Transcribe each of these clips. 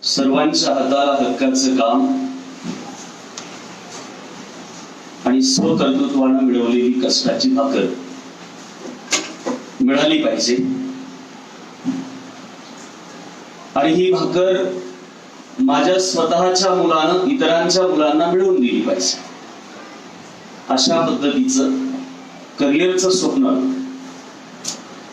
सर्वांच्या हाताला हक्काचं काम आणि स्वकर्तृत्वानं मिळवलेली कष्टाची भाकर मिळाली पाहिजे आणि ही भाकर माझ्या स्वतःच्या मुलानं इतरांच्या मुलांना मिळवून दिली पाहिजे अशा पद्धतीचं करिअरचं स्वप्न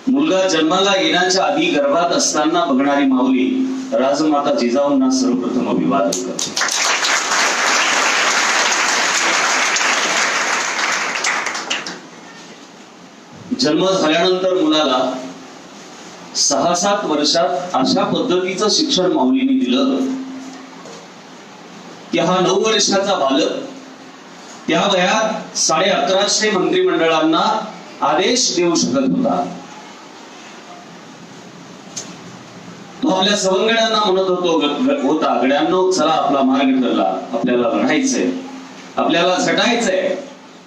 मुलगा जन्माला येण्याच्या आधी गर्भात असताना बघणारी माऊली राजमाता जिजाऊंना सर्वप्रथम अभिवादन करते. जन्म झाल्यानंतर मुलाला 6-7 वर्षात अशा पद्धतीचं शिक्षण माऊलीने दिलं की हा 9 वर्षाचा बालक त्या वयात 1150 मंत्रिमंडळांना आदेश देऊ शकत होता. तो आपल्या सवंगड्यांना म्हणत होता गड्यांनो चला आपला मार्ग ठरला, आपल्याला लढायचंय, आपल्याला झटायचंय,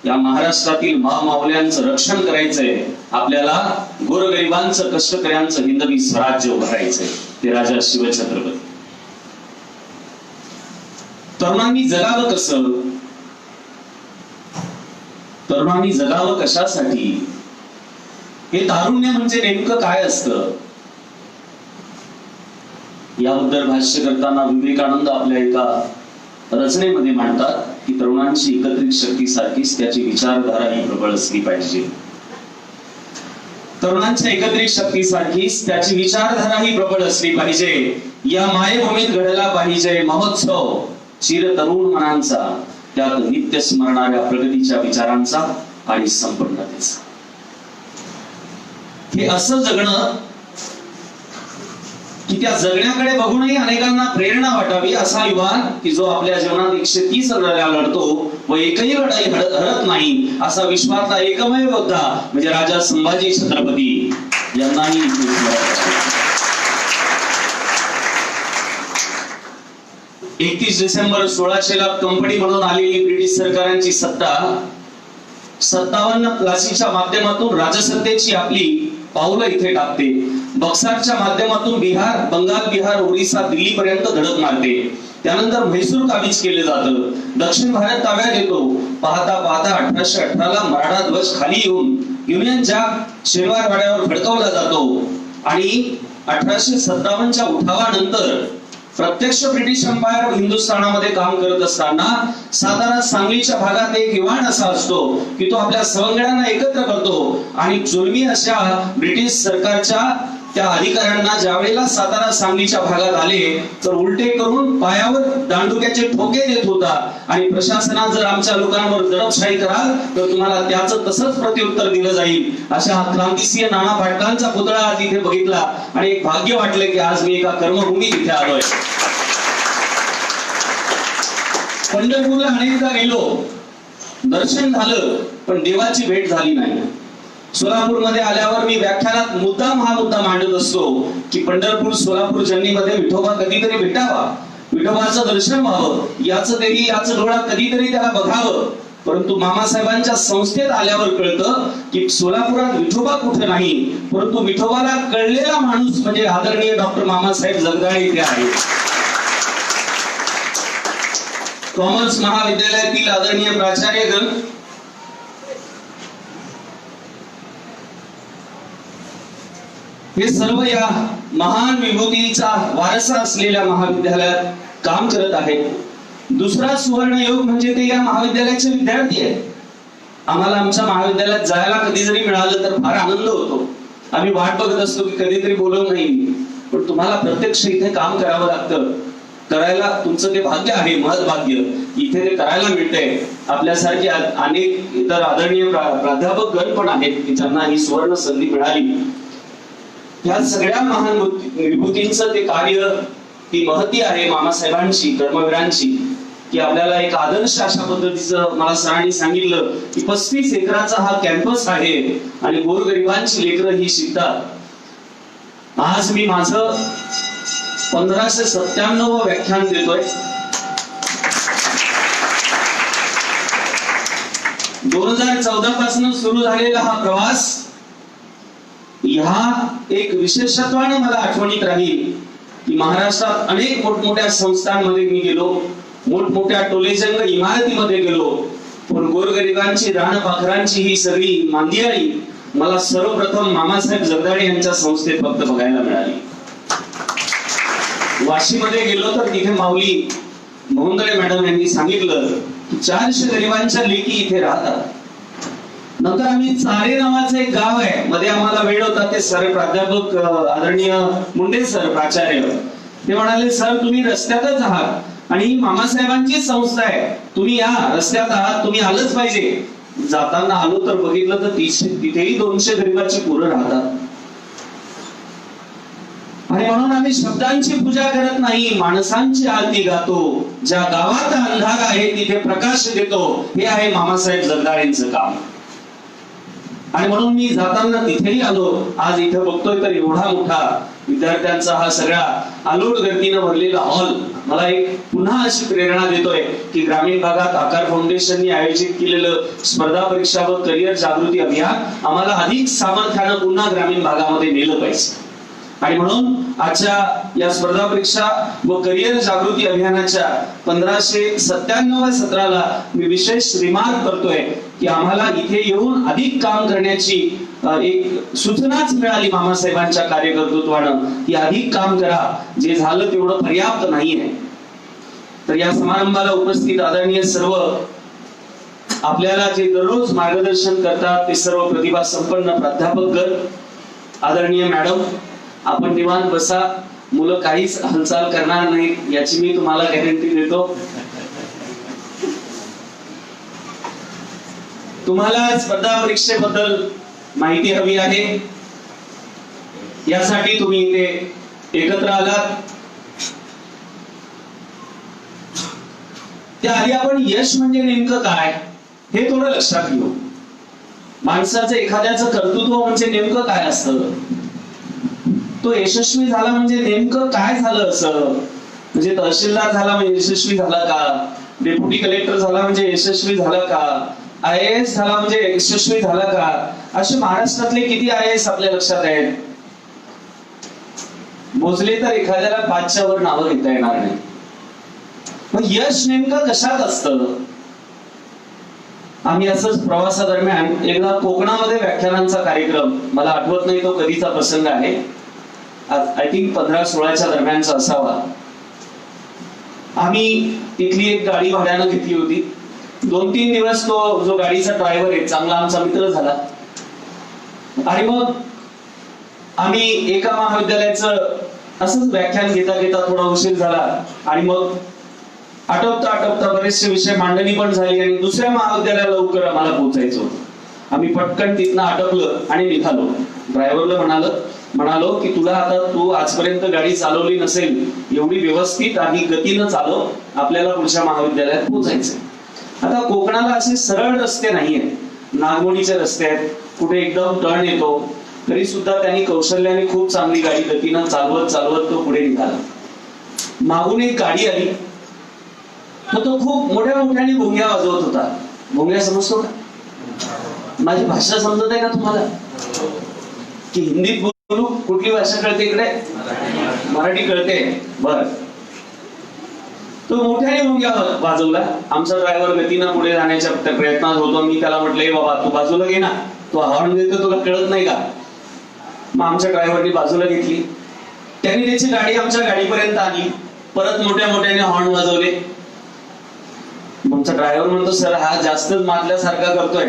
या महाराष्ट्रातील महामाऊल्यांचं रक्षण करायचंय, आपल्याला गोरगरिबांचं कष्टकऱ्यांचं हिंदवी स्वराज्य उभारायचंय. ते राजा शिवछत्रपती. तरुणांनी जगावं कसं, तरुणांनी जगावं कशासाठी, हे तारुण्य म्हणजे नेमकं काय असतं याबद्दल भाष्य करताना विवेकानंद आपल्या एका रचनेमध्ये मांडतात की तरुणांची एकत्रित शक्ती सारखीच त्याची विचारधारा ही प्रबळ असली पाहिजे. तरुणांच्या एकत्रित शक्ती सारखीच त्याची विचारधारा ही प्रबळ असली पाहिजे. या मायभूमीत घडला पाहिजे महोत्सव चिर तरुण मनांचा, त्यात नित्य स्मरणाऱ्या प्रगतीच्या विचारांचा आणि संपन्नतेचा. हे असं जगणं की त्या जगण्याकडे बघूनही अनेकांना प्रेरणा वाटावी असा युवान की जो आपल्या जीवनात 130 लढाया लढतो व एकही लढाई हरत नाही असा विश्वातला एकमेव योद्धा म्हणजे राजा संभाजी छत्रपती यांनाही 31 डिसेंबर 1600 ला कंपनी म्हणून आलेली ब्रिटिश सरकारांची सत्ता 57 प्लासीच्या माध्यमातून राजसत्तेची आपली पावलं इथे टाकते. बक्सारच्या माध्यमातून बिहार, बंगाल, बिहार, ओरिसा, दिल्ली पर्यंत धडक मारते. त्यानंतर म्हैसूर काबीज केले जातं. दक्षिण भारत ताब्यात येतो. पाहता पाहता 1818 ला मराठा ध्वज खाली येऊन युनियन जॅक शनिवार वाड्यावर फडकवला जातो आणि 1857च्या उठावानंतर प्रत्यक्ष ब्रिटिश एम्पायर हिंदुस्थानामध्ये काम करत असताना सातारा सांगलीच्या भागात एक युवान असा असतो की तो आपल्या सवंगड्यांना एकत्र करतो आणि जुलमी अशा ब्रिटिश सरकारच्या त्या अधिकाऱ्यांना ज्या वेळेला सातारा सांगलीच्या भागात आले तर उलटे करून पायावर दांडुक्याचे ठोके देत होता आणि प्रशासनात जर आमच्या लोकांवर दडपशाही कराल तर तुम्हाला त्याचं तसंच प्रत्युत्तर दिलं जाईल. अशा क्रांतिसिंह नाना पाटलांचा पुतळा आज इथे बघितला आणि एक भाग्य वाटलं की आज मी एका कर्मभूमीत इथे आलोय. पंढरपूरला अनेकदा गेलो, दर्शन झालं पण देवाची भेट झाली नाही. सोलापूरमध्ये आल्यावर मी व्याख्यानात मुद्दाम हा मुद्दा मांडत असतो की पंढरपूर सोलापूर जर्नीमध्ये विठोबा कधीतरी भेटावा, विठोबाचं दर्शन व्हावं, याचं डोळा कधीतरी त्याला बघावं. परंतु मामासाहेबांच्या संस्थेत आल्यावर कळतं की सोलापुरात विठोबा कुठे नाही, परंतु विठोबाला कळलेला माणूस म्हणजे आदरणीय डॉक्टर मामासाहेब जगदाळे इथे आहे. कॉमर्स महाविद्यालयातील आदरणीय प्राचार्यगण, हे सर्व या महान विभूतीचा वारसा असलेल्या महाविद्यालयात काम करत आहेत. दुसरा सुवर्ण योग म्हणजे ते या महाविद्यालयाचे विद्यार्थी आहेत. आम्हाला आमच्या महाविद्यालयात जायला कधी जरी मिळालं तर फार आनंद होतो. आम्ही वाट बघत असतो की कधीतरी बोलवून नाही, पण तुम्हाला प्रत्यक्ष इथे काम करावं लागतं. करायला तुमचं ते भाग्य आहे, महत् भाग्य. इथे ते करायला मिळतंय. आपल्यासारखे अनेक इतर आदरणीय प्राध्यापक गण पण आहेत की ज्यांना ही सुवर्ण संधी मिळाली. या सगळ्या महान विभूतींचं ते कार्य, ती महती आहे मामासाहेबांची, कर्मवीरांची, की आपल्याला एक आदर्श अशा पद्धतीचं मला सरांनी सांगितलं की 35 एकराचा हा कॅम्पस आहे आणि गोरगरिबांची लेकरं ही शिकतात. आज मी माझं 1597 व्याख्यान देतोय. 2014 पासून सुरू झालेला हा प्रवास ह्या एक विशेषत्वाने मला आठवणीत राहील की महाराष्ट्रात अनेक मोठमोठ्या संस्थांमध्ये मी गेलो, मोठमोठ्या टोलेजंग इमारतीमध्ये गेलो, पण गोरगरिबांची रानपाखरांची ही सगळी मांदियाळी मला सर्वप्रथम मामासाहेब जगदाळे यांच्या संस्थेत फक्त बघायला मिळाली. वाशीमध्ये गेलो तर तिथे माऊली मोहंदळे मॅडम यांनी सांगितलं की 400 गरिबांच्या लेकी इथे राहतात. नंतर आम्ही चारे नावाचं एक गाव आहे, मध्ये आम्हाला वेळ होता, ते सर प्राध्यापक आदरणीय मुंडे सर प्राचार्य ते म्हणाले, सर तुम्ही रस्त्यातच आहात आणि ही मामासाहेबांची संस्था आहे, तुम्ही या रस्त्यात आहात, तुम्ही आलंच पाहिजे. जाताना आलो तर बघितलं तर तिथेही 200 गरिबांची पोरं राहतात. आणि म्हणून आम्ही शब्दांची पूजा करत नाही, माणसांची आरती गातो. ज्या गावात अंधार आहे तिथे प्रकाश देतो, हे आहे मामासाहेब जगदाळेंचं काम. आणि म्हणून मी जाताना तिथेही आलो. आज इथं बघतोय तर एवढा मोठा विद्यार्थ्यांचा हा सगळा आलोट गर्दीनं भरलेला हॉल मला एक पुन्हा अशी प्रेरणा देतोय की ग्रामीण भागात आकार फाउंडेशननी आयोजित केलेलं स्पर्धा परीक्षा व करिअर जागृती अभियान आम्हाला अधिक सामर्थ्यानं पुन्हा ग्रामीण भागामध्ये नेलं पाहिजे. आणि म्हणून आजच्या या स्पर्धा परीक्षा व करिअर जागृती अभियानाच्या 1597व्या सत्राला मी विशेष रिमार्क करतोय की आम्हाला इथे येऊन अधिक काम करण्याची एक सूचनाच मिळाली मामासाहेबांच्या कार्यकर्तृत्वानं की अधिक काम करा, जे झालं तेवढं पर्याप्त नाहीये. तर या समारंभाला उपस्थित आदरणीय सर्व आपल्याला जे दररोज मार्गदर्शन करतात ते सर्व प्रतिभा संपन्न प्राध्यापकगण, आदरणीय मॅडम, आपण निवांत बसा, मुलं काहीच हालचाल करणार नाहीत याची मी तुम्हाला गॅरंटी देतो. तुम्हाला स्पर्धा परीक्षेबद्दल माहिती हवी आहे, यासाठी तुम्ही इथे एकत्र आलात. त्याआधी आपण यश म्हणजे नेमकं काय हे थोडं लक्षात घेऊ. माणसाचं एखाद्याचं कर्तृत्व म्हणजे नेमकं काय असतं, तो यशस्वी झाला म्हणजे नेमकं काय झालं असं. म्हणजे तहसीलदार झाला म्हणजे यशस्वी झाला का, डेप्युटी कलेक्टर झाला म्हणजे यशस्वी झाला का, IAS झाला म्हणजे यशस्वी झाला का. असे महाराष्ट्रातले किती IAS आपल्या लक्षात आहेत, मोजले तर एखाद्याला 5च्या वर नावं घेता येणार नाही. मग यश नेमकं कशात असतं. आम्ही असंच प्रवासादरम्यान एकदा कोकणामध्ये व्याख्यानांचा कार्यक्रम, मला आठवत नाही तो कधीचा प्रसंग आहे, आय थिंक 15-16च्या दरम्यानचा असावा. आम्ही तिथली एक गाडी भाड्यानं घेतली होती. 2-3 दिवस तो जो गाडीचा ड्रायव्हर आहे चांगला आमचा मित्र झाला. आणि मग आम्ही एका महाविद्यालयाचं असंच व्याख्यान घेता घेता थोडा उशीर झाला आणि मग आटोपता बरेचसे विषय मांडणी पण झाली आणि दुसऱ्या महाविद्यालयाला लवकर आम्हाला पोहोचायचं होतं. आम्ही पटकन तिथनं आटपलं आणि निघालो. ड्रायव्हरला म्हणालो की तुला आता तू आजपर्यंत गाडी चालवली नसेल, एवढी व्यवस्थित आणि गतीनं चालव, आपल्याला पुढच्या महाविद्यालयात पोहोचायचंय. आता कोकणाला असे सरळ रस्ते नाहीयेत, नागमोडीचे रस्ते आहेत, कुठे एकदम टर्न येतो, तरी सुद्धा त्यांनी कौशल्याने खूप चांगली गाडी गतीनं चालवत तो पुढे निघाला. मागून एक गाडी आली, तो खूप मोठ्याने भोंग्या वाजवत होता. भोंग्या समजतो का, माझी भाषा समजत आहे का तुम्हाला, की हिंदीत बोलू, कुठली भाषा कळते इकडे, मराठी कळते, बर. तो मोठ्याने भोंग्या वाजवला. आमचा ड्रायव्हर गतीनं पुढे जाण्याच्या प्रयत्नात होतो. मी त्याला म्हटलं, बाबा तू बाजूला घे ना, तो हॉर्न देतो तुला कळत नाही का. मग आमच्या ड्रायव्हरनी बाजूला घेतली, त्यांनी त्याची गाडी आमच्या गाडीपर्यंत आली, परत मोठ्याने हॉर्न वाजवले. आमचा ड्रायव्हर म्हणतो, सर हा जास्तच मातल्यासारखा करतोय,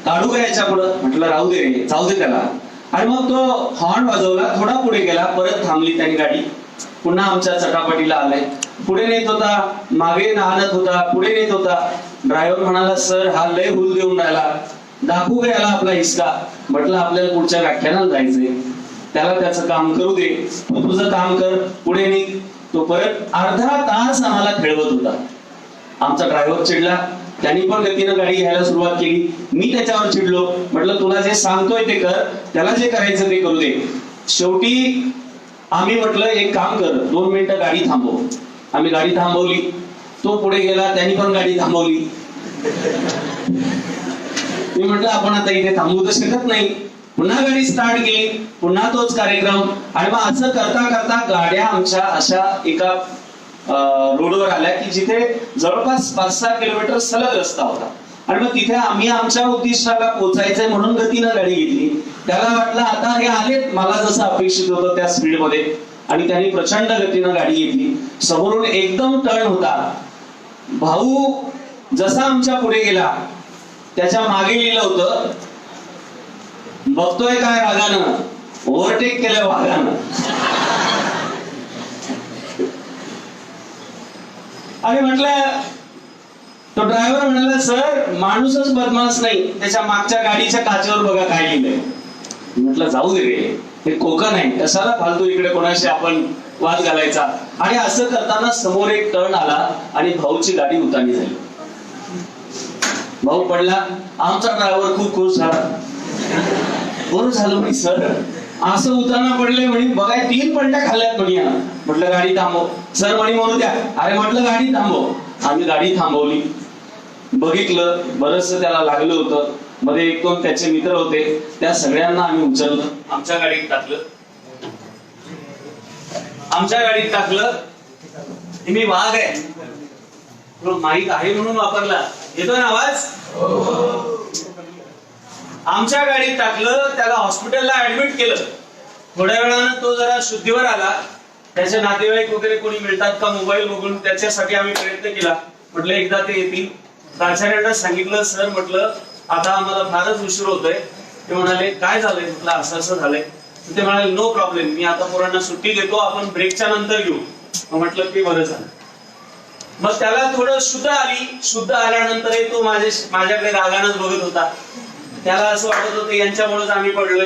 काढू का याच्या पुढं. म्हटलं राहू दे रे, जाऊ दे त्याला. आणि मग तो हॉर्न वाजवला, थोडा पुढे गेला, परत थांबली त्याने गाडी, पुन्हा आमच्या चटापटीला आलाय. पुढे नेत होता, मागे आणत होता, पुढे नेत होता. ड्रायव्हर म्हणाला, सर हा लय हुल देऊन राहिला, दाखवू का याला आपला हिसका. म्हटलं आपल्याला पुढच्या व्याख्यानाला जायचंय, त्याला त्याचं काम करू दे, तू तुझं काम कर, पुढे निघ. तो परत अर्धा तास आम्हाला खेळवत होता. आमचा ड्रायव्हर चिडला, त्यांनी पण गतीनं गाडी घ्यायला सुरुवात केली. मी त्याच्यावर चिडलो, म्हटलं तुला जे सांगतोय ते कर, त्याला जे करायचं ते करू दे. शेवटी आम्ही म्हटलं एक काम कर, 2 मिनिटं गाडी थांबव. आम्ही गाडी थांबवली, तो पुढे गेला, त्यांनी पण गाडी थांबवली. मी म्हटलं आपण आता इथे थांबवू तर शकत नाही, पुन्हा गाडी स्टार्ट केली, पुन्हा तोच कार्यक्रम. आणि मग असं करता करता गाड्या आमच्या अशा एका रोडवर आल्या की जिथे जवळपास 5-6 किलोमीटर सलग रस्ता होता. आणि मग तिथे आम्ही आमच्या उद्दिष्टाला पोहोचायचंय म्हणून गतीनं गाडी घेतली. त्याला वाटलं आता हे आलेत मला जसं अपेक्षित होतं त्या स्पीड मध्ये, आणि त्यांनी प्रचंड गतीनं गाडी घेतली. समोरून एकदम टर्न होता. भाऊ जसा आमच्या पुढे गेला त्याच्या मागे लिहिलं होतं, बघतोय काय रागानं, ओव्हरटेक केलं वाघानं. आणि म्हटलं, तो ड्रायव्हर म्हणाला, सर माणूसच बदमाश नाही, त्याच्या मागच्या गाडीच्या काचेवर बघा काय लिहिलंय. म्हटलं जाऊ दे रे, हे कोकण आहे, कशाला फालतू इकडे कोणाशी आपण वाद घालायचा. आणि असं करताना समोर एक टर्न आला आणि भाऊची गाडी उतानी झाली. भाऊ पडला. आमचा ड्रायव्हर खूप खुश झाला. बरं झालं म्हणे सर, असं उताना पडले म्हणे, बघाय 3 पलट्या खाल्ल्यात म्हणे. म्हटलं गाडी थांबव. सर म्हणे म्हणू द्या. अरे म्हटलं गाडी थांबव. आम्ही गाडी थांबवली. बघितलं बरंच त्याला लागलं होतं. मध्ये 1-2 त्याचे मित्र होते, त्या सगळ्यांना आम्ही उचललं, आमच्या गाडीत टाकलं. मी वाघ आहे माईक आहे म्हणून वापरला. येतोय ना आवाज? आमच्या गाडीत टाकलं. त्याला हॉस्पिटलला ऍडमिट केलं. थोड्या वेळानं तो जरा शुद्धीवर आला. त्याचे नातेवाईक वगैरे कोणी मिळतात का मोबाईल बघून, त्याच्यासाठी आम्ही प्रयत्न केला. म्हटलं एकदा ते येतील. प्राचार्यांना सांगितलं, सर म्हटलं आता आम्हाला फारच उशीर होतोय. ते म्हणाले काय झालंय? म्हटलं असं असं झालंय. ते म्हणाले नो प्रॉब्लेम, मी आता पोरांना सुट्टी देतो, आपण ब्रेकच्या नंतर घेऊ. म्हटलं की बरं झालं. मग त्याला थोडं शुद्ध आली. शुद्ध आल्यानंतर तो माझ्याकडे रागानच बघत होता. त्याला असं वाटत होतं यांच्यामुळेच आम्ही पडलोय.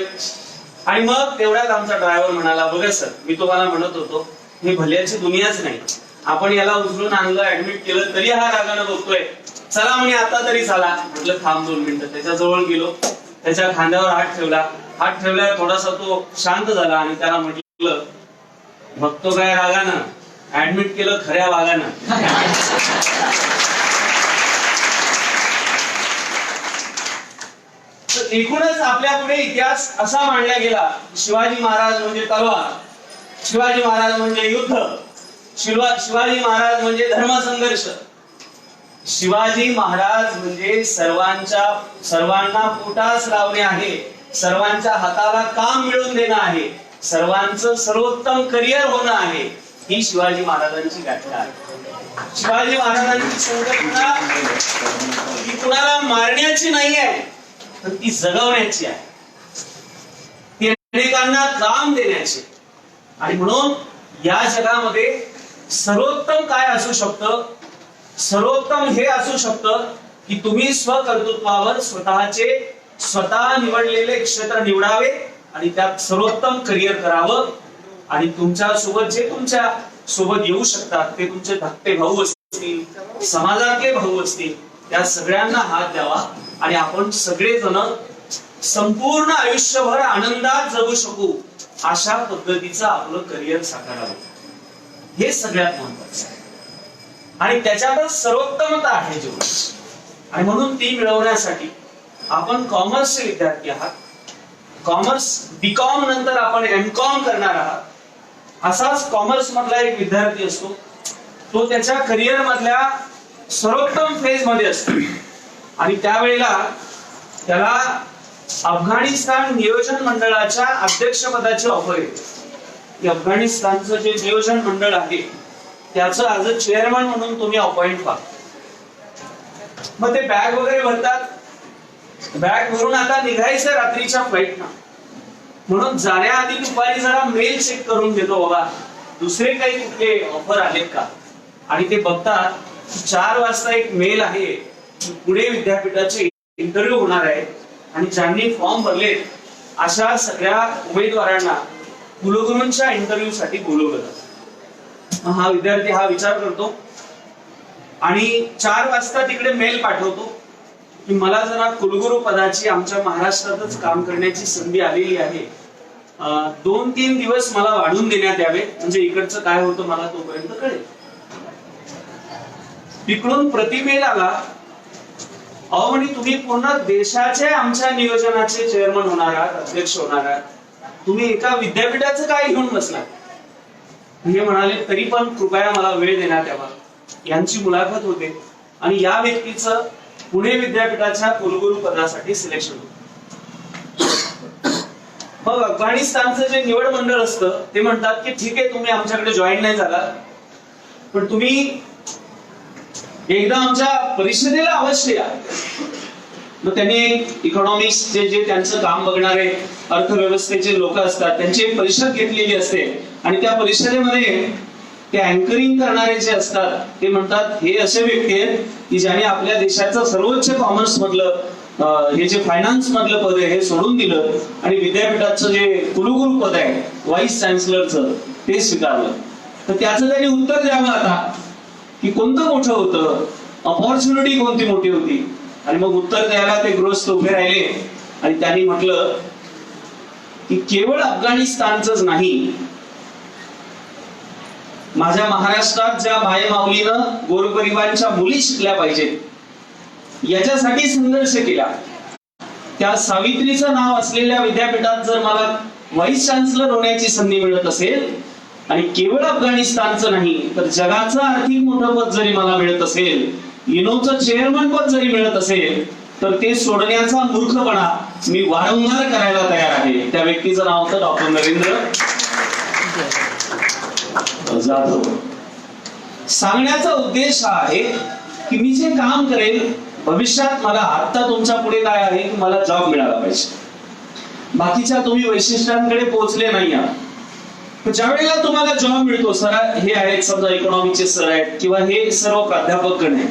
आणि मग तेवढ्यात आमचा ड्रायव्हर म्हणाला, बघा सर मी तुम्हाला म्हणत होतो ही भल्याची दुनियाच नाही, आपण याला उचलून आणलं, ऍडमिट केलं, तरी हा रागानं बघतोय, चला म्हणे आता तरी चला. म्हटलं थांब 2 मिनिटं. त्याच्या जवळ गेलो. त्याच्या खांद्यावर हात ठेवला. हात ठेवल्यावर थोडासा तो शांत झाला. आणि त्याला म्हटलं, बघतो काय रागानं, ऍडमिट केलं खऱ्या वागानं. एकूणच आपल्या पुढे इतिहास असा मांडला गेला, शिवाजी महाराज म्हणजे तलवार, शिवाजी महाराज म्हणजे युद्ध, शिवाजी महाराज म्हणजे धर्मसंघर्ष, शिवाजी महाराज म्हणजे सर्वांना पोटास लावणे आहे, सर्वांच्या हाताला काम मिळवून देणं आहे, सर्वांचं सर्वोत्तम करिअर होणं आहे. ही शिवाजी महाराजांची गाथा आहे. शिवाजी महाराजांची संकल्पना ही कुणाला मारण्याची नाही आहे, तर ती जगवण्याची आहे, ती अनेकांना काम देण्याची. आणि म्हणून या जगामध्ये सर्वोत्तम काय असू शकतं? सर्वोत्तम हे असू शकतं की तुम्ही स्वकर्तृत्वावर स्वतः निवडलेले क्षेत्र निवडावे आणि त्यात सर्वोत्तम करिअर करावं. आणि तुमच्या सोबत जे तुमच्या सोबत येऊ शकतात ते तुमचे धाकटे भाऊ असतील, समाजातले भाऊ असतील, त्या सगळ्यांना हात द्यावा आणि आपण सगळेजण संपूर्ण आयुष्यभर आनंदात जगू शकू अशा पद्धतीचं आपलं करिअर साकारावं. हे सगळ्यात महत्वाचं आहे. आणि त्याच्यातच सर्वोत्तमता आहे जीवनाची. आणि म्हणून ती मिळवण्यासाठी आपण कॉमर्सचे विद्यार्थी आहात. कॉमर्स बीकॉम नंतर आपण एमकॉम करणार आहात. असाच कॉमर्स मधला एक विद्यार्थी असतो, तो त्याच्या करिअर मधल्या सर्वोत्तम फेज मध्ये असतो. आणि त्यावेळेला त्याला अफगाणिस्तान नियोजन मंडळाच्या अध्यक्षपदाची ऑफर येते. अफगाणिस्तानचं जे नियोजन मंडळ आहे त्याचं ऍज अ चेअरमन म्हणून तुम्ही अपॉइंट व्हा. मग ते बॅग वगैरे भरतात. बॅग भरून आता निघायचं रात्रीच्या फ्लाईटनं. म्हणून जाण्याआधी दुपारी जरा मेल चेक करून घेतो, बाबा दुसरे काही कुठले ऑफर आलेत का. आणि ते बघतात 4 वाजता एक मेल आहे, पुणे विद्यापीठाचे इंटरव्ह्यू होणार आहे आणि ज्यांनी फॉर्म भरले अशा सगळ्या उमेदवारांना कुलगुरूंच्या इंटरव्ह्यू साठी बोलवलं जातं. हा विद्यार्थी हा विचार करतो आणि 4 वाजता तिकडे मेल पाठवतो की मला जरा कुलगुरू पदाची आमच्या महाराष्ट्रातच काम करण्याची संधी आलेली आहे, 2-3 दिवस मला वाढून देण्यात यावे, म्हणजे इकडचं काय होतं मला तोपर्यंत कळेल. तिकडून प्रतिमेल आला अहो म्हणजे तुम्ही पूर्ण देशाचे आमच्या नियोजनाचे चेअरमन होणार आहात, अध्यक्ष होणार आहात, तुम्ही एका विद्यापीठाचं काय घेऊन बसला? हे म्हणाले तरी पण कृपया मला वेळ देण्यात यावा. यांची मुलाखत होते आणि या व्यक्तीचं पुणे विद्यापीठाच्या कुलगुरू पदासाठी सिलेक्शन होतं. मग अफगाणिस्तानचं जे निवड मंडळ असतं ते म्हणतात की ठीक आहे, तुम्ही आमच्याकडे जॉईन नाही झाला, पण तुम्ही एकदा आमच्या परिषदेला अवश्य या. मग त्यांनी इकॉनॉमिक्सचे जे त्यांचं काम बघणारे अर्थव्यवस्थेचे लोक असतात त्यांची एक परिषद घेतलेली असते आणि त्या परिषदेमध्ये ते अँकरिंग करणारे जे असतात ते म्हणतात हे असे व्यक्ती आहेत की ज्याने आपल्या देशाचं सर्वोच्च कॉमर्स मधलं हे जे फायनान्स मधलं पद आहे हे सोडून दिलं आणि विद्यापीठाचं जे कुलगुरू पद आहे व्हाईस चान्सलरचं ते स्वीकारलं. तर त्याचं त्यांनी उत्तर द्यावं आता की कोणतं मोठं होतं, ऑपॉर्च्युनिटी कोणती मोठी होती. आणि मग उत्तर द्यायला ते गृहस्थ उभे राहिले आणि त्यांनी म्हटलं की केवळ अफगाणिस्तानच नाही, माझ्या महाराष्ट्रात ज्या मायमाऊलीनं गोरगरिबांच्या मुली शिकल्या पाहिजेत याच्यासाठी संघर्ष केला. त्या सावित्रीचं नाव असलेल्या विद्यापीठात जर मला व्हाईस चान्सलर होण्याची संधी मिळत असेल आणि केवळ अफगाणिस्तानचं नाही तर जगाचं आर्थिक मोठं पद जरी मला मिळत असेल, युनोचं चेअरमन पद जरी मिळत असेल, तर ते सोडण्याचा मूर्खपणा मी वारंवार करायला तयार आहे. त्या व्यक्तीचं नाव होतं डॉक्टर नरेंद्र जाधव. सांगण्याचा उद्देश हा आहे की मी जे काम करेल भविष्यात मला आता तुमच्या पुढे काय आहे की मला जॉब मिळाला पाहिजे. बाकीच्या तुम्ही वैशिष्ट्यांकडे पोहोचले नाही आहात. ज्या वेळेला तुम्हाला जॉब मिळतो, सर हे आहेत समजा इकॉनॉमिकचे सर आहेत किंवा हे सर्व प्राध्यापक गण आहेत,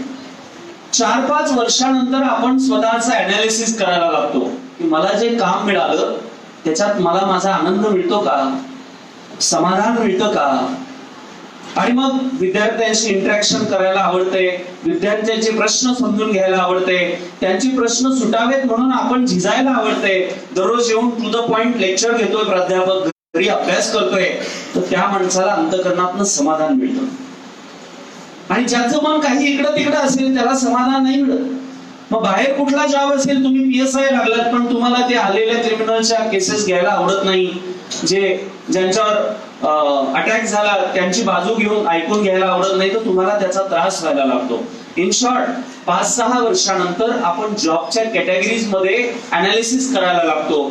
4-5 वर्षानंतर आपण स्वतःचा अनालिसिस करायला लागतो की मला जे काम मिळालं त्याच्यात मला माझा आनंद मिळतो का, समाधान मिळतं का. आणि मग विद्यार्थ्यांशी इंटरॅक्शन करायला आवडते, विद्यार्थ्यांचे प्रश्न समजून घ्यायला आवडते, त्यांचे प्रश्न सुटावेत म्हणून आपण झिजायला आवडते. दररोज येऊन टू द पॉइंट लेक्चर घेतोय प्राध्यापक, घरी अभ्यास करतोय, तर त्या माणसाला अंतःकरणातनं समाधान मिळतं. आणि ज्याचं मन काही इकडं तिकडं असेल त्याला समाधान नाही मिळत. मग बाहेर कुठला जॉब असेल, तुम्ही PSI लागलात पण तुम्हाला ते आलेल्या क्रिमिनलच्या केसेस घ्यायला आवडत नाही, ज्यांच्यावर अटॅक झाला त्यांची बाजू घेऊन ऐकून घ्यायला आवडत नाही, तर तुम्हाला त्याचा त्रास व्हायला लागतो. इन शॉर्ट 5-6 वर्षानंतर आपण जॉबच्या कॅटेगरीज मध्ये अनालिसिस करायला लागतो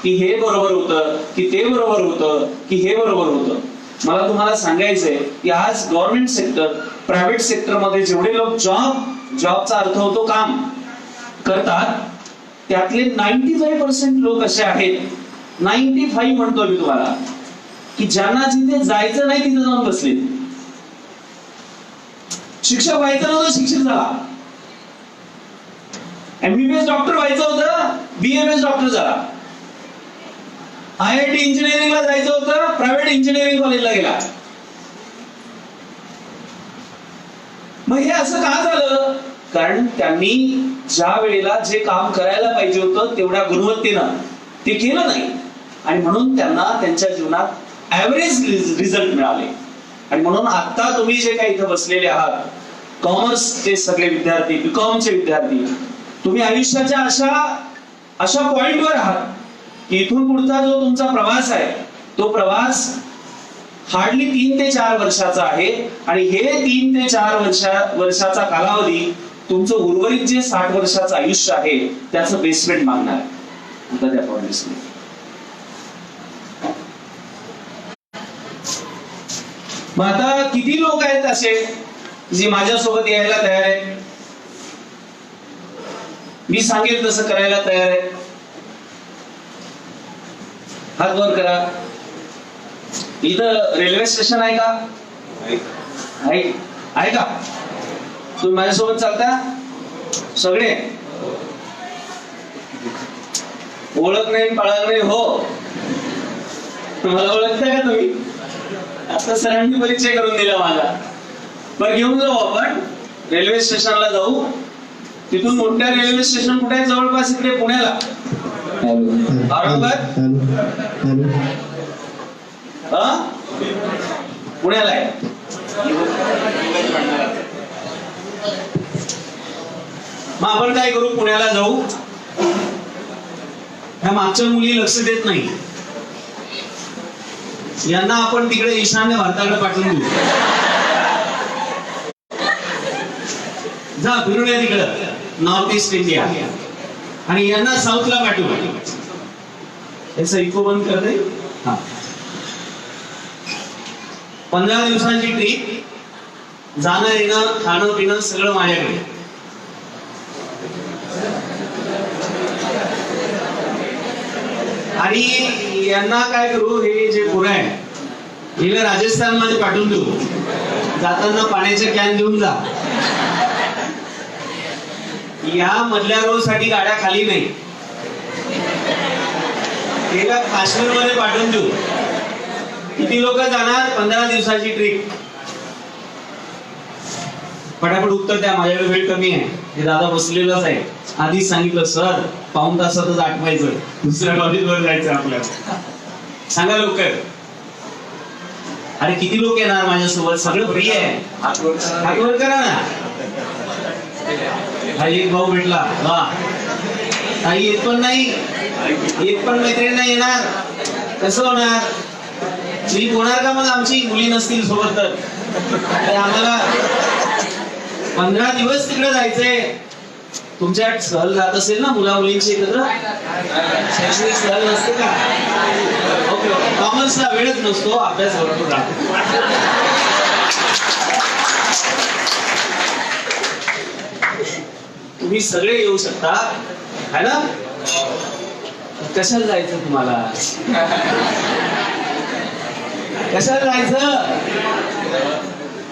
की हे बरोबर होतं की ते बरोबर होतं की हे बरोबर होतं. मला तुम्हाला सांगायचंय की आज गव्हर्नमेंट सेक्टर, प्रायव्हेट सेक्टर मध्ये जेवढे लोक जॉबचा अर्थ होतो काम करतात, त्यातले 95% लोक असे आहेत, 95 म्हणतो मी तुम्हाला, की ज्यांना जिथे जायचं नाही तिथे जाऊन बसले. शिक्षक व्हायचं नव्हतं, शिक्षक झाला. MBBS डॉक्टर व्हायचं होतं, BMS डॉक्टर झाला. IIT इंजिनिअरिंगला जायचं होतं, प्रायव्हेट इंजिनिअरिंग कॉलेजला गेला. मग हे असं का झालं? कारण त्यांनी ज्या वेळेला जे काम करायला पाहिजे होतं तेवढ्या गुणवत्तेनं ते केलं नाही आणि म्हणून त्यांना त्यांच्या जीवनात ऍव्हरेज रिझल्ट मिळाले. आणि म्हणून आता तुम्ही जे काही इथं बसलेले आहात, कॉमर्सचे सगळे विद्यार्थी, BCom चे विद्यार्थी, तुम्ही आयुष्याच्या अशा पॉइंटवर आहात की इथून पुढचा जो तुमचा प्रवास आहे तो प्रवास हार्डली 3 ते 4 वर्षाचा आहे. आणि हे 3 ते 4 वर्षाचा कालावधी तुमचं उर्वरित जे 60 वर्षाचं आयुष्य आहे त्याचं बेसमेंट मागणार आहे. मग आता किती लोक आहेत असे जे माझ्यासोबत यायला तयार आहेत, मी सांगेल तसं करायला तयार आहे? हात वर करा. इथं रेल्वे स्टेशन आहे का? आहे का? तुम्ही माझ्यासोबत चालता सगळे? ओळख नाही पाळख नाही हो, मला ओळखता का तुम्ही? आता सरांनी परिचय करून दिला माझा. बरं घेऊन जाऊ आपण रेल्वे स्टेशनला जाऊ. तिथून मोठ्या रेल्वे स्टेशन कुठे आहे जवळपास? इकडे पुण्याला औरंगाबाद पुण्याला आहे. मग आपण काय करू, पुण्याला जाऊ. ह्या मागच्या मुली लक्ष देत नाही, यांना आपण तिकडे ईशान्य भारताकडे पाठवून देऊ. जा फिरून या तिकडं नॉर्थ ईस्ट इंडिया, आणि यांना साऊथला पाठवू. याचा इको बंद करते. हा, 15 दिवसांची ट्रिप, जाणं येणं खाणं पिणं सगळं माझ्याकडे. आणि यांना काय करू, हे जे पोरं आहे हिला राजस्थान मध्ये पाठवून देऊ. जाताना पाण्याचे कॅन घेऊन जा. या मधल्या रोड साठी गाड्या खाली नाही. हिला काश्मीर मध्ये पाठवून देऊ. किती लोक जाणार, 15 दिवसाची ट्रिप. पटापट उत्तर द्या, माझ्याकडे वेळ कमी आहे. हे दादा बसलेलाच आहे. आधीच सांगितलं सर, पाऊण तासातच आठवायचं, दुसऱ्या कॉलेजवर जायचं आपल्याला. सांगा लवकर. अरे किती लोक येणार माझ्यासोबत, सगळं फ्री आहे. हात वर करा ना. हा एक भाऊ भेटला, वा. काही येत पण नाही, एक पण मैत्रीण नाही येणार, कसं होणार. ट्रिप होणार का मग आमची, मुली नसतील सोबत तर. आम्हाला 15 दिवस तिकडे जायचंय. तुमच्या सहल जात असेल ना मुला मुलींची एकत्र, शैक्षणिक सहल नसते का. ओके ओके, कॉमर्सला वेळच नसतो, अभ्यास भरपूर राहतो. तुम्ही सगळे येऊ शकता है ना. कशाला जायचं तुम्हाला, कशाला जायचं.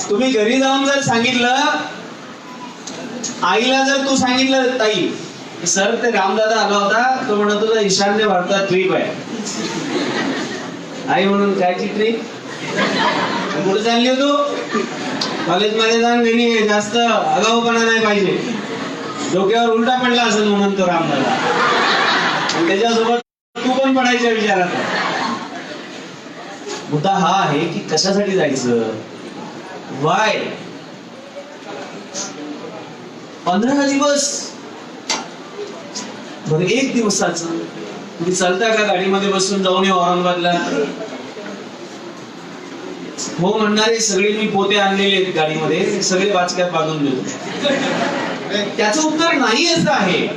तुम्ही घरी जाऊन जर सांगितलं, आईला जर तू सांगितलं ताई सर ते रामदादा आला होता, तो म्हणत होता ईशान्य भारतात ट्रिप आहे. आई म्हणून कायची ट्रिप, कुठे चालली होतो. कॉलेजमध्ये जाऊन घरी जास्त आगाऊपणा नाही पाहिजे. डोक्यावर उलटा पडला असेल म्हणून तो रामदादा, आणि त्याच्यासोबत तू पण पडायच्या विचारात. मुद्दा हा आहे की कशासाठी जायचं, वाय. 15 दिवस, बरं 1 दिवसाचं तुम्ही चालता का गाडीमध्ये बसून जाऊन येऊ औरंगाबादला. हो म्हणणारे सगळे मी पोते आणलेले आहेत गाडीमध्ये, सगळे वाचक्यात बांधून देतो. त्याचं उत्तर नाही असं आहे.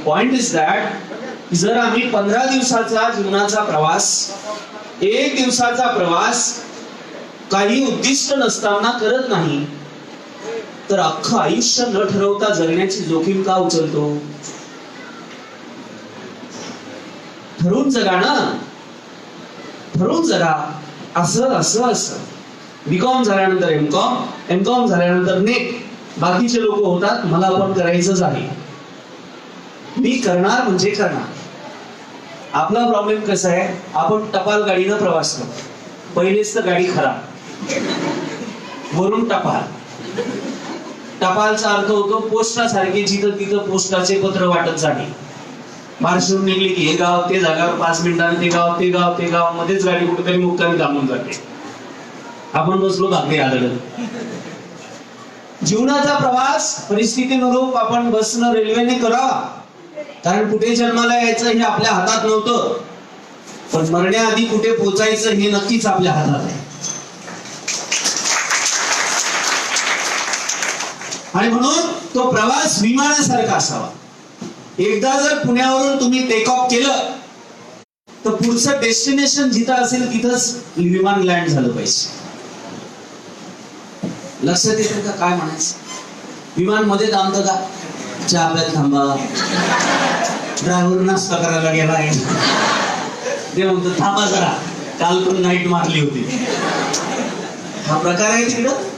पॉइंट इज दॅट, जर आम्ही 15 दिवसाचा जीवनाचा प्रवास, 1 दिवसाचा प्रवास काही उद्दिष्ट नसताना करत नाही, तर अख्खं आयुष्य न ठरवता जगण्याची जोखीम का उचलतो. ठरवून जगा ना, ठरवून जगा. असं असं असं बीकॉम झाल्यानंतर एमकॉम, एमकॉम झाल्यानंतर नेट. बाकीचे लोक होतात, मला पण करायचंच आहे, मी करणार म्हणजे करणार. आपला प्रॉब्लेम कसा आहे, आपण टपाल गाडीनं प्रवास करतो. पहिलेच तर गाडी खराब, वरून टपाल. टपालचा अर्थ होतो पोस्टासारखी, जिथं तिथं पोस्टाचे पत्र वाटत जाणे. बारशिवून निघली की हे गाव ते झाल्यावर 5 मिनिटांनी ते गाव ते गाव ते गाव, मध्येच गाडी कुठेतरी मुक्कामी थांबून जाते. आपण बसलो भाकरी आदळत. जीवनाचा प्रवास परिस्थितीनुरूप आपण बसणं रेल्वेने करावा, कारण कुठे जन्माला यायचं हे आपल्या हातात नव्हतं, पण मरण्याआधी कुठे पोहोचायचं हे नक्कीच आपल्या हातात आहे. आणि म्हणून तो प्रवास विमानासारखा असावा. एकदा जर पुण्यावरून तुम्ही टेक ऑफ केलं, तर पुढचं डेस्टिनेशन जिथं असेल तिथंच विमान लँड झालं पाहिजे. लक्षात येतं का काय म्हणायचं. विमान मध्ये थांबतं का, चहा प्यायला थांबा, ड्रायव्हर नाश्ता करायला गेला आहे, ते म्हणतो थांबा जरा, काल पण नाईट मारली होती. हा प्रकार आहे तिकडं.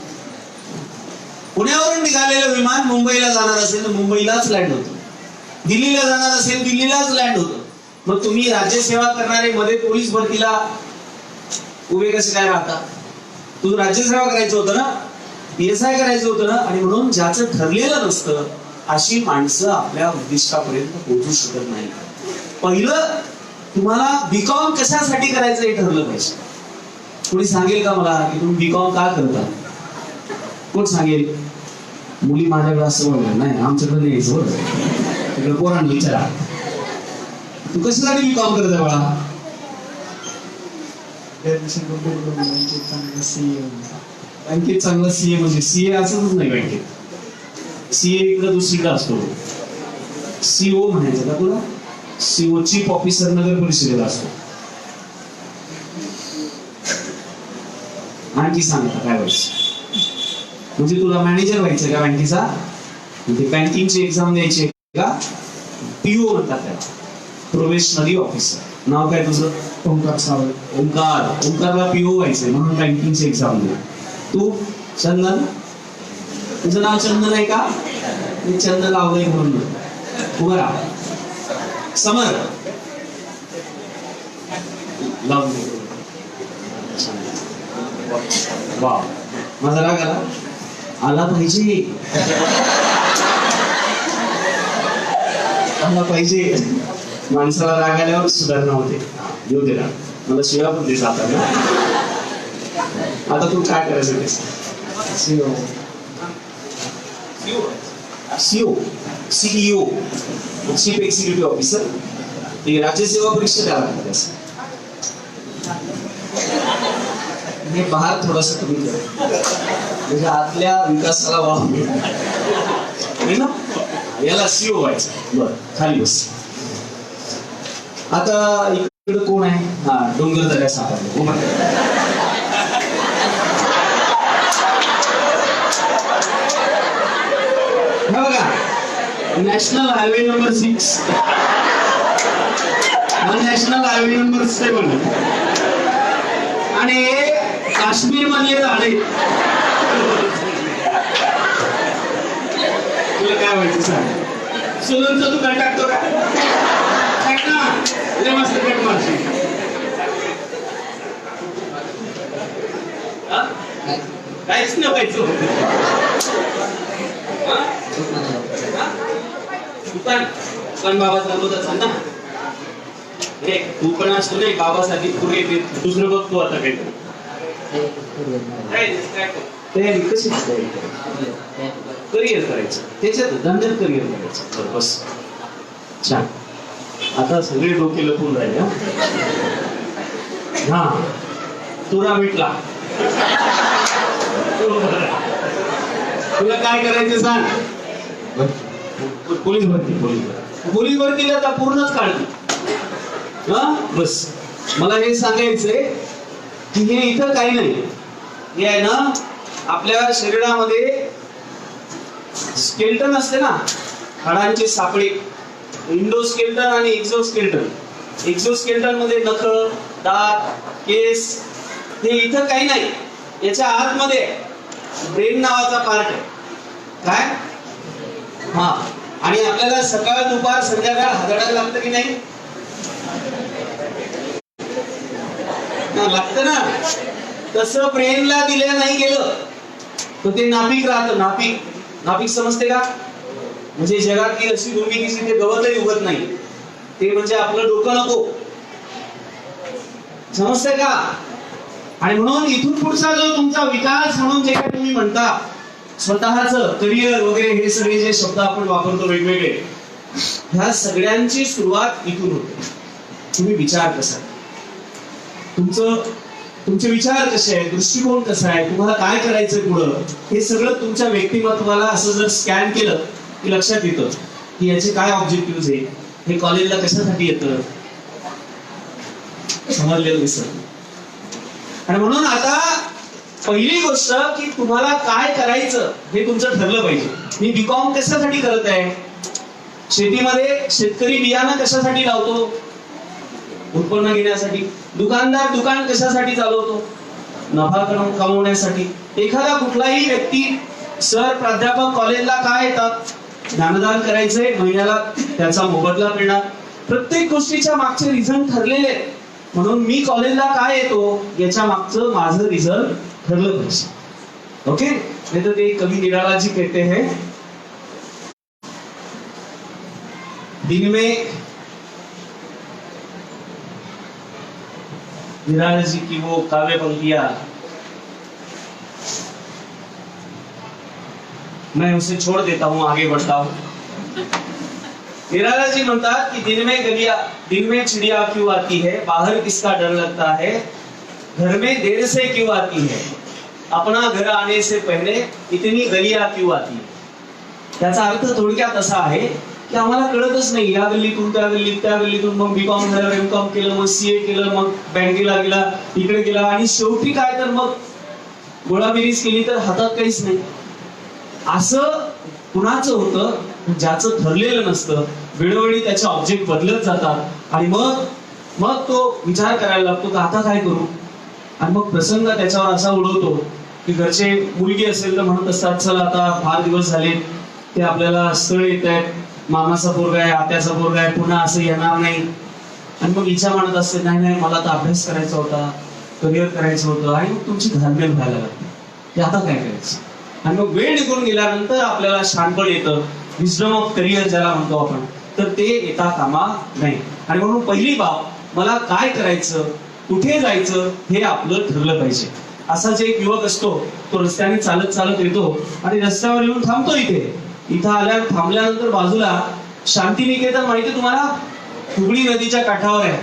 पुण्यावरून निघालेलं विमान मुंबईला जाणार असेल तर मुंबईलाच लँड होतं, दिल्लीला जाणार असेल दिल्लीलाच लँड होतं. मग तुम्ही राज्यसेवा करणारे मध्ये पोलीस भरतीला उभे कसे काय राहता. तू राज्यसेवा करायचं होतं ना, PSI करायचं होतं ना. आणि म्हणून ज्याचं ठरलेलं नसतं अशी माणसं आपल्या उद्दिष्टापर्यंत पोहोचू शकत नाही. पहिलं तुम्हाला बीकॉम कशासाठी करायचं हे ठरलं पाहिजे. कोणी सांगेल का मला की तुम्ही बीकॉम का करता, कोण सांगेल. मुली माझ्याकडे असं बोलणार नाही, आमच्याकडे नाही यायचं बरं. तिकडे पोरांना विचारा, तू कशासाठी काम करत आहे बाळा? बँकेत चांगला सीए म्हणजे सीए असंच नाही, बँकेत सीए इकडे दुसरीकडे असतो. सीओ म्हणायचं का तुला? सीओ चीफ ऑफिसर नगर परिषदेला असतो. आणखी सांगता काय व्हायचं? म्हणजे तुला मॅनेजर व्हायचं का बँकेचा? म्हणजे बँकिंगची एक्झाम द्यायची का? पीओ म्हणतात त्याला, प्रोबेशनरी ऑफिसर. नाव काय तुझं? ओंकार सावंत. ओंकारला पीओ व्हायचंय म्हणून बँकिंगची एक्झाम दे. तू चंदन, तुझं नाव चंदन आहे का? मी चंदन लावलंय म्हणून उभं राहा. समर लावून दे. वा, माझा राग आला पाहिजे, आला पाहिजे. माणसाला राग आल्यावर सुधारणा होते. येऊ दे ना, मला शिवा पण दे जाता ना. आता तू काय करायचं ते? CO CEO chief executive officer. ते राज्यसेवा परीक्षा द्यायला लागते. हे बाहेर थोडस कमी कर, म्हणजे आतल्या विकासाला वाव मिळेल ना. याला सीओ व्हायचं. बर, खाली बस. आता इकडे कोण आहे? हा, डोंगर दर्या सापडले. हे बघा, national highway number 6, national highway number 7 आणि काश्मीर मध्ये झाडे. तुला काय व्हायचं सांग? सोलूनचं तू काय टाकतो का? टाक ना, लय मस्त कट मारशील. काहीच नाही व्हायचं. पण बाबाचा बोलत ना, तू पण असतो नाही बाबासाठी पुढे दुसरं बघतो. आता काही तयारी कशी करिअर करायचं, त्याच्यात धंद्यात करिअर करायचं. बस, छान. आता सगळे डोके लपून राहिले. हा, तुरा भेटला. तुला काय करायचं सांग? पोलीस भरती. पोलीस भरतीला आता पूर्णच काढली. हा, बस. मला हे सांगायचंय की हे इथं काही नाही. हे आहे ना, आपल्या शरीरामध्ये स्केल्टन असते ना, हाडांचे सापळे, इंडोस्केल्टन आणि एक्झोस्केल्टन. एक्झोस्केल्टन मध्ये नख, दात, केस. हे इथं काही नाही. याच्या आतमध्ये ब्रेन नावाचा पार्ट आहे. काय? हा, आणि आपल्याला सकाळ दुपार संध्याकाळ हादरायला लागतं की नाही? लागतं ना. तसं ब्रेनला दिलं नाही गेलं तर ते नापीक राहतं. नापीक समजते का? म्हणजे जगातली अशी भूमी की जिथे गवतही उगत नाही, ते म्हणजे आपलं डोकं नको. समजतंय का? आणि म्हणून इथून पुढचा जो तुमचा विकास म्हणून जे काही तुम्ही म्हणता, स्वतःचं करिअर वगैरे, हे सगळे जे शब्द आपण वापरतो वेगवेगळे, ह्या सगळ्यांची सुरुवात इथून होते. तुम्ही विचार कसा, तुमचे विचार कसे आहेत, दृष्टिकोन कसा आहे, तुम्हाला काय करायचं पुढं, हे सगळं तुमच्या व्यक्तिमत्वाला असं जर स्कॅन केलं की लक्षात येतं की याचे काय ऑब्जेक्टिव्ह आहे, हे कॉलेजला कशासाठी येतं, समजलेलं दिसत. आणि म्हणून आता पहिली गोष्ट की तुम्हाला काय करायचं हे तुमचं ठरलं पाहिजे. मी बीकॉम कशासाठी करत आहे? शेतीमध्ये शेतकरी बियाणं कशासाठी लावतो? उत्पन्न घेण्यासाठी. दुकानदार दुकान कशासाठी चालवतो? नफा कमवण्यासाठी. एखादा कुठलाही व्यक्ती, सर प्राध्यापक कॉलेजला काय येतात? ज्ञानदान करायचंय, महिन्याला त्याचा मोबदला मिळणार. प्रत्येक गोष्टीच्या मागचे रिझन ठरलेले आहेत. म्हणून मी कॉलेजला काय येतो याच्या मागचं माझं रिझन ठरलं पाहिजे. ओके, नाही तर ते कभी निराला जी कहते हैं, दिन में निराला जी की वो काव्य पंक्तियां मैं उसे छोड़ देता हूँ, आगे बढ़ता हूँ। निराला जी म्हणतात की दिन में चिड़िया क्यों आती है, बाहर किसका डर लगता है, घर में देर से क्यों आती है, अपना घर आने से पहले इतनी गलियां क्यों आती है। त्याचा अर्थ थोडक्यात असा आहे की आम्हाला कळतच नाही, या गल्लीतून त्या गल्लीत, त्या गल्लीतून मग बीकॉम झालं, एमकॉम केलं, मग सीए केलं, मग बँकेला गेला, इकडे गेला, आणि शेवटी काय तर मग गोळाबेरीज केली तर हातात काहीच नाही. असं कुणाचं होतं ज्याचं ठरलेलं नसतं. वेळोवेळी त्याचे ऑब्जेक्ट बदलत जातात आणि मग तो विचार करायला लागतो की आता काय करू. आणि मग प्रसंग त्याच्यावर असा उडवतो की घरचे मुलगी असेल तर म्हणत असतात चल आता फार दिवस झाले, ते आपल्याला स्थळ येत आहेत, मामाचा पोरगा आहे, आत्याचा पोरगा आहे, पुन्हा असं येणार नाही. आणि मग इच्छा म्हणत असते नाही नाही मला तर अभ्यास करायचा होता, करिअर करायचं होतं. आणि मग तुमची घालमेल व्हायला लागते की आता काय करायचं. आणि मग वेळ निघून गेल्यानंतर आपल्याला शहाणपण येतं, विजडम ऑफ करिअर ज्याला म्हणतो आपण, तर ते येता कामा नाही. आणि म्हणून पहिली बाब मला काय करायचं, कुठे जायचं हे आपलं ठरलं पाहिजे. असाच एक युवक असतो, तो रस्त्याने चालत चालत येतो आणि रस्त्यावर येऊन थांबतो. इथं आल्यावर थांबल्यानंतर बाजूला शांतिनिकेतन माहिती तुम्हाला, हुगळी नदीच्या काठावर आहे.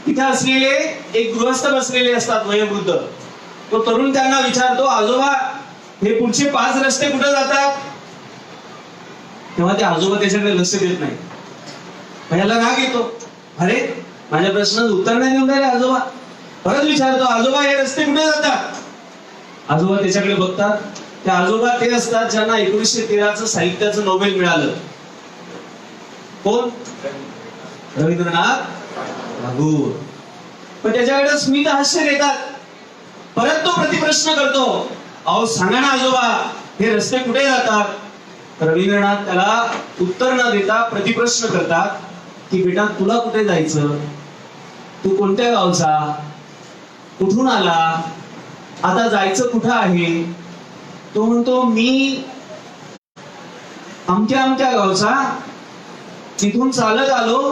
तिथे असलेले एक गृहस्थ बसलेले असतात, वयोवृद्ध. तो तरुण त्यांना विचारतो आजोबा हे पुढचे 5 रस्ते कुठे जातात. तेव्हा ते आजोबा त्याच्याकडे लक्ष देत नाही. ह्याला राग येतो, अरे माझ्या प्रश्नाचं उत्तर नाही देऊन राहिले आजोबा. परत विचारतो आजोबा हे रस्ते कुठे जातात. आजोबा त्याच्याकडे बघतात. ते आजोबा ते असतात ज्यांना 1913चं साहित्याचं नोबेल मिळालं. कोण? रवींद्रनाथ टागोर. पण त्याच्याकडे स्मित हास्य देतात. परत तो प्रतिप्रश्न करतो, अहो सांगा ना आजोबा हे रस्ते कुठे जातात. रवींद्रनाथ त्याला उत्तर न देता प्रतिप्रश्न करतात की बेटा तुला कुठे जायचं, तू कोणत्या गावचा, कुठून आला, आता जायचं कुठं आहे. तो म्हणतो मी अमक्या गावचा, तिथून चालत आलो,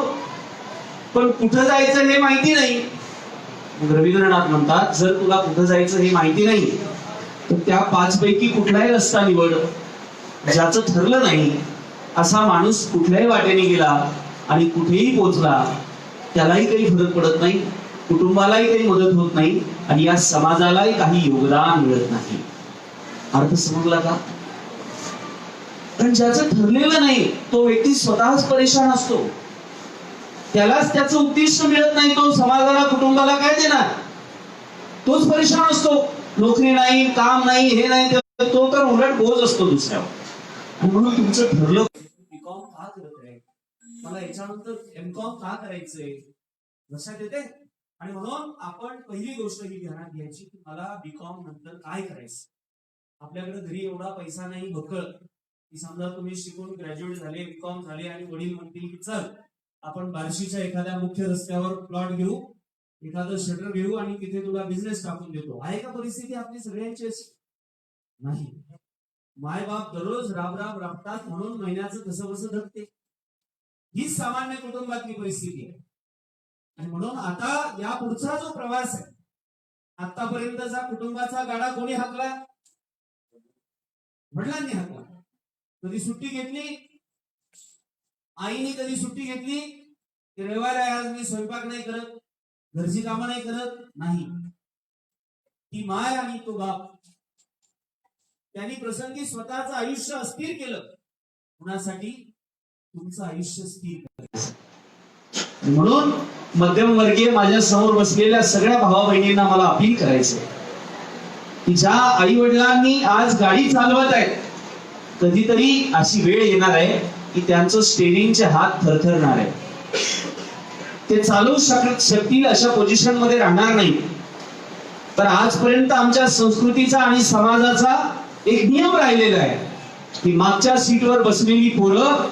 पण कुठं जायचं हे माहिती नाही. रवींद्रनाथ म्हणतात जर तुला कुठं जायचं हे माहिती नाही तर त्या 5 पैकी कुठलाही रस्ता निवड. ज्याचं ठरलं नाही असा माणूस कुठल्याही वाटेने गेला आणि कुठेही पोहोचला त्यालाही काही फरक पडत नाही, कुटुंबालाही काही मदत होत नाही आणि या समाजालाही काही योगदान मिळत नाही. अर्थ समजला का. पण ज्याचं ठरलेलं नाही तो व्यक्ती स्वतःच परेशान असतो. त्यालाच त्याचं उद्दिष्ट मिळत नाही, तो समाजाला कुटुंबाला काय देणार. तोच परेशान असतो. नोकरी नाही, काम नाही, हे नाही, तो तर उलट बोज असतो दुसऱ्यावर. आणि म्हणून तुमचं ठरलं बीकॉम का करत आहे, मला याच्यानंतर एमकॉम का करायचंय, लक्षात येते. आणि म्हणून आपण पहिली गोष्ट ही ध्यानात घ्यायची की मला बीकॉम नंतर काय करायचं. आपल्याकडे घरी एवढा पैसा नाही बकळ की समजा तुम्ही शिकून ग्रॅज्युएट झाले, बीकॉम झाले आणि वडील म्हणतील की चल आपण बार्शीच्या एखाद्या मुख्य रस्त्यावर प्लॉट घेऊ, एखादं शटर घेऊ आणि तिथे तुला बिझनेस टाकून देतो. आहे का परिस्थिती आपली सगळ्यांची अशी? नाही. माय बाप दररोज राब राबतात म्हणून महिन्याचं कसं बसं धकते. हीच सामान्य कुटुंबातली परिस्थिती आहे. आणि म्हणून आता या पुढचा जो प्रवास आहे, आतापर्यंतचा कुटुंबाचा गाडा कोणी हाकला, वडिलांनी हाकला. कधी सुट्टी घेतली, आईने कधी सुट्टी घेतली की रविवारी आज मी स्वयंपाक नाही करत, घरची कामं नाही करत, नाही. ती माय आणि तो बाप त्यांनी प्रसंगी स्वतःचं आयुष्य अस्थिर केलं. कुणासाठी? तुमचं आयुष्य स्थिर करायचं. म्हणून मध्यमवर्गीय माझ्या समोर बसलेल्या सगळ्या भावा बहिणींना मला अपील करायचंय की ज्या आई वडिलांनी आज गाडी चालवत आहेत, कधीतरी अशी वेळ येणार आहे की त्यांचं स्टेरिंगचे हात थरथरणार आहे. ते चालवू शकतील अशा पोझिशन मध्ये राहणार नाही. तर आजपर्यंत आमच्या संस्कृतीचा आणि समाजाचा एक नियम राहिलेला आहे की मागच्या सीटवर बसलेली पोरं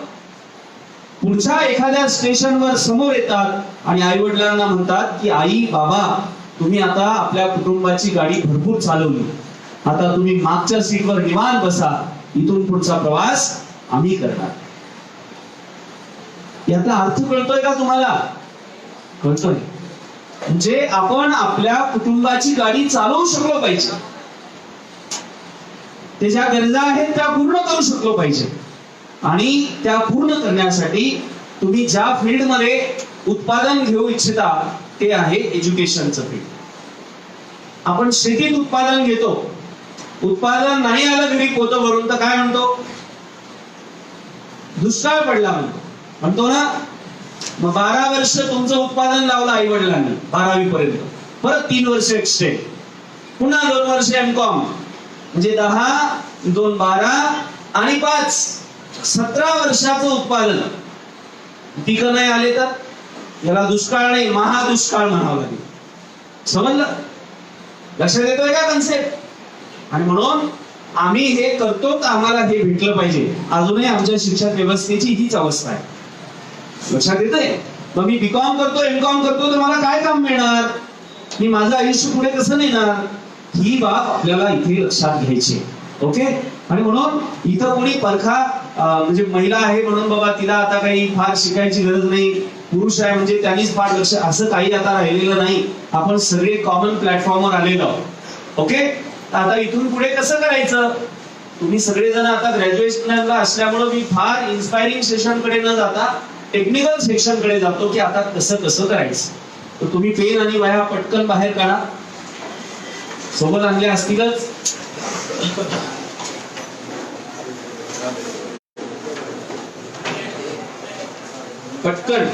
पुढच्या एखाद्या स्टेशनवर समोर येतात आणि आई वडिलांना म्हणतात की आई बाबा तुम्ही आता आपल्या कुटुंबाची गाडी भरपूर चालवली, आता तुम्ही मागच्या सीटवर निवांत बसा, इथून पुढचा प्रवास आम्ही करणार. याचा अर्थ कळतोय का तुम्हाला? कळतोय. म्हणजे आपण आपल्या कुटुंबाची गाडी चालवू शकलो पाहिजे. ते ज्या गरजा आहेत त्या पूर्ण करू शकलो पाहिजे. आणि त्या पूर्ण करण्यासाठी तुम्ही ज्या फील्डमध्ये उत्पादन घेऊ इच्छिता ते आहे एज्युकेशनचं फील्ड. आपण शेतीत उत्पादन घेतो, उत्पादन नाही आलं घरी पोतं भरून तर काय म्हणतो? दुष्काळ पडला म्हणतो ना. मग 12 वर्ष तुमचं उत्पादन लावलं आई वडिलांनी 12वी पर्यंत, परत 3 वर्ष एक्सटेंड, पुन्हा 2 वर्ष एमकॉम, म्हणजे 10, 2, 12 आणि 5, 17 वर्षाचं उत्पादन. पिकं नाही आले तर याला दुष्काळ नाही, महादुष्काळ म्हणावं लागेल. समजलं? लक्षात येतोय का कन्सेप्ट? आणि म्हणून आम्ही हे करतो तर आम्हाला हे भेटलं पाहिजे. अजूनही आमच्या शिक्षण व्यवस्थेची हीच अवस्था आहे. लक्षात येतंय? मग मी बीकॉम करतो, एमकॉम करतो तर मला काय काम मिळणार? मी माझं आयुष्य पुढे कसं नेणार? ही बाब आपल्याला इथे लक्षात घ्यायची. ओके. आणि म्हणून इथं कोणी परखा म्हणजे महिला आहे म्हणून बाबा तिला आता काही फार शिकायची गरज नाही, पुरुष आहे म्हणजे त्यांनीच फार लक्ष, असं काही आता राहिलेलं नाही. आपण सगळे कॉमन प्लॅटफॉर्मवर आलेलो आहोत. ओके. आता इथून पुढे कसं करायचं? तुम्ही सगळेजण आता ग्रॅज्युएशनला असल्यामुळे मी फार इन्स्पायरिंग सेशन कडे न जाता टेक्निकल सेक्शन कडे जातो की आता कसं कसं करायचं. तर तुम्ही पेन आणि वह्या पटकन बाहेर काढा, सोबत आणल्या असतीलच. पटकन.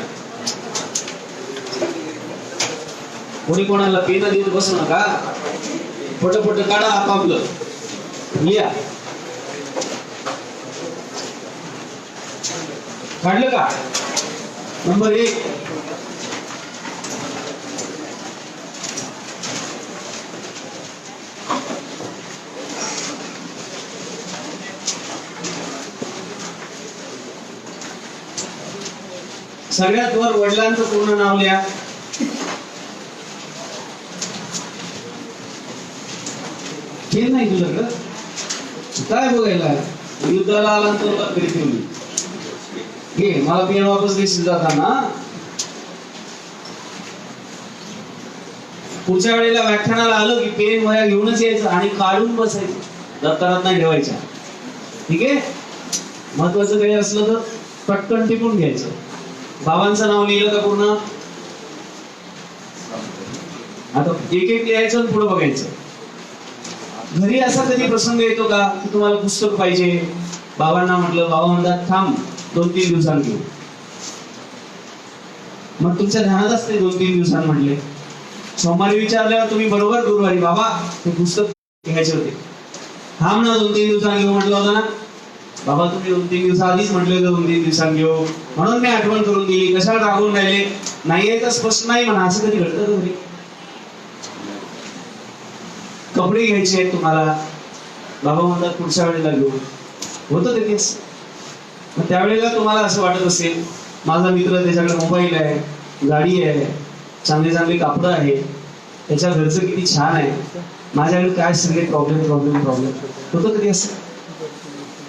कोणी कोणाला पेन देत बसू नका, पट काढा आपापलं, लिहा. काढलं का? नंबर 1, सगळ्यात वर वडिलांचं पूर्ण नाव लिहा. हे नाही तुझ्याकडं काय बघायला? युद्धाला आला तर कधी ठेवली घे, मला पेन वापस देशील जाताना. पुढच्या वेळेला व्याख्यानाला आलं की पेन वह्या घेऊनच यायचं आणि काढून बसायचं, दप्तरात नाही ठेवायच्या. ठीक आहे. महत्वाचं काही असलं तर पटकन टिपून घ्यायचं. बाबांचं नाव लिहिलं का पूर्ण? आता एक एक लिहायचं आणि पुढे बघायचं. घरी असा कधी प्रसंग येतो का की तुम्हाला पुस्तक पाहिजे, बाबांना म्हटलं, बाबा म्हणतात थांब 2-3 दिवसांनी घेऊ. मग तुमच्या ध्यानात असते 2-3 दिवसांनी म्हटले, सोमवारी विचारल्यावर तुम्ही बरोबर गुरुवारी बाबा ते पुस्तक घ्यायचे होते, थांब ना 2-3 दिवसांनी घेऊ म्हटलं होतं ना. बाबा तुम्ही 2-3 दिवसाआधीच म्हटले होते 2-3 दिवसांनी घेऊ, म्हणून मी आठवण करून दिली. कशाला रागून राहिले? नाही आहे तर स्पष्ट नाही म्हणा. असं कधी घडतं का घरी? कपडे घ्यायचे आहेत तुम्हाला, बाबा म्हणतात पुढच्या वेळेला घेऊ, होतं ते केस. मग त्यावेळेला तुम्हाला असं वाटत असेल माझा मित्र त्याच्याकडे मोबाईल आहे, गाडी आहे, चांगले चांगले कापड आहे, त्याच्या घरचं किती छान आहे, माझ्याकडे काय सगळे प्रॉब्लेम. होतं कधी असं?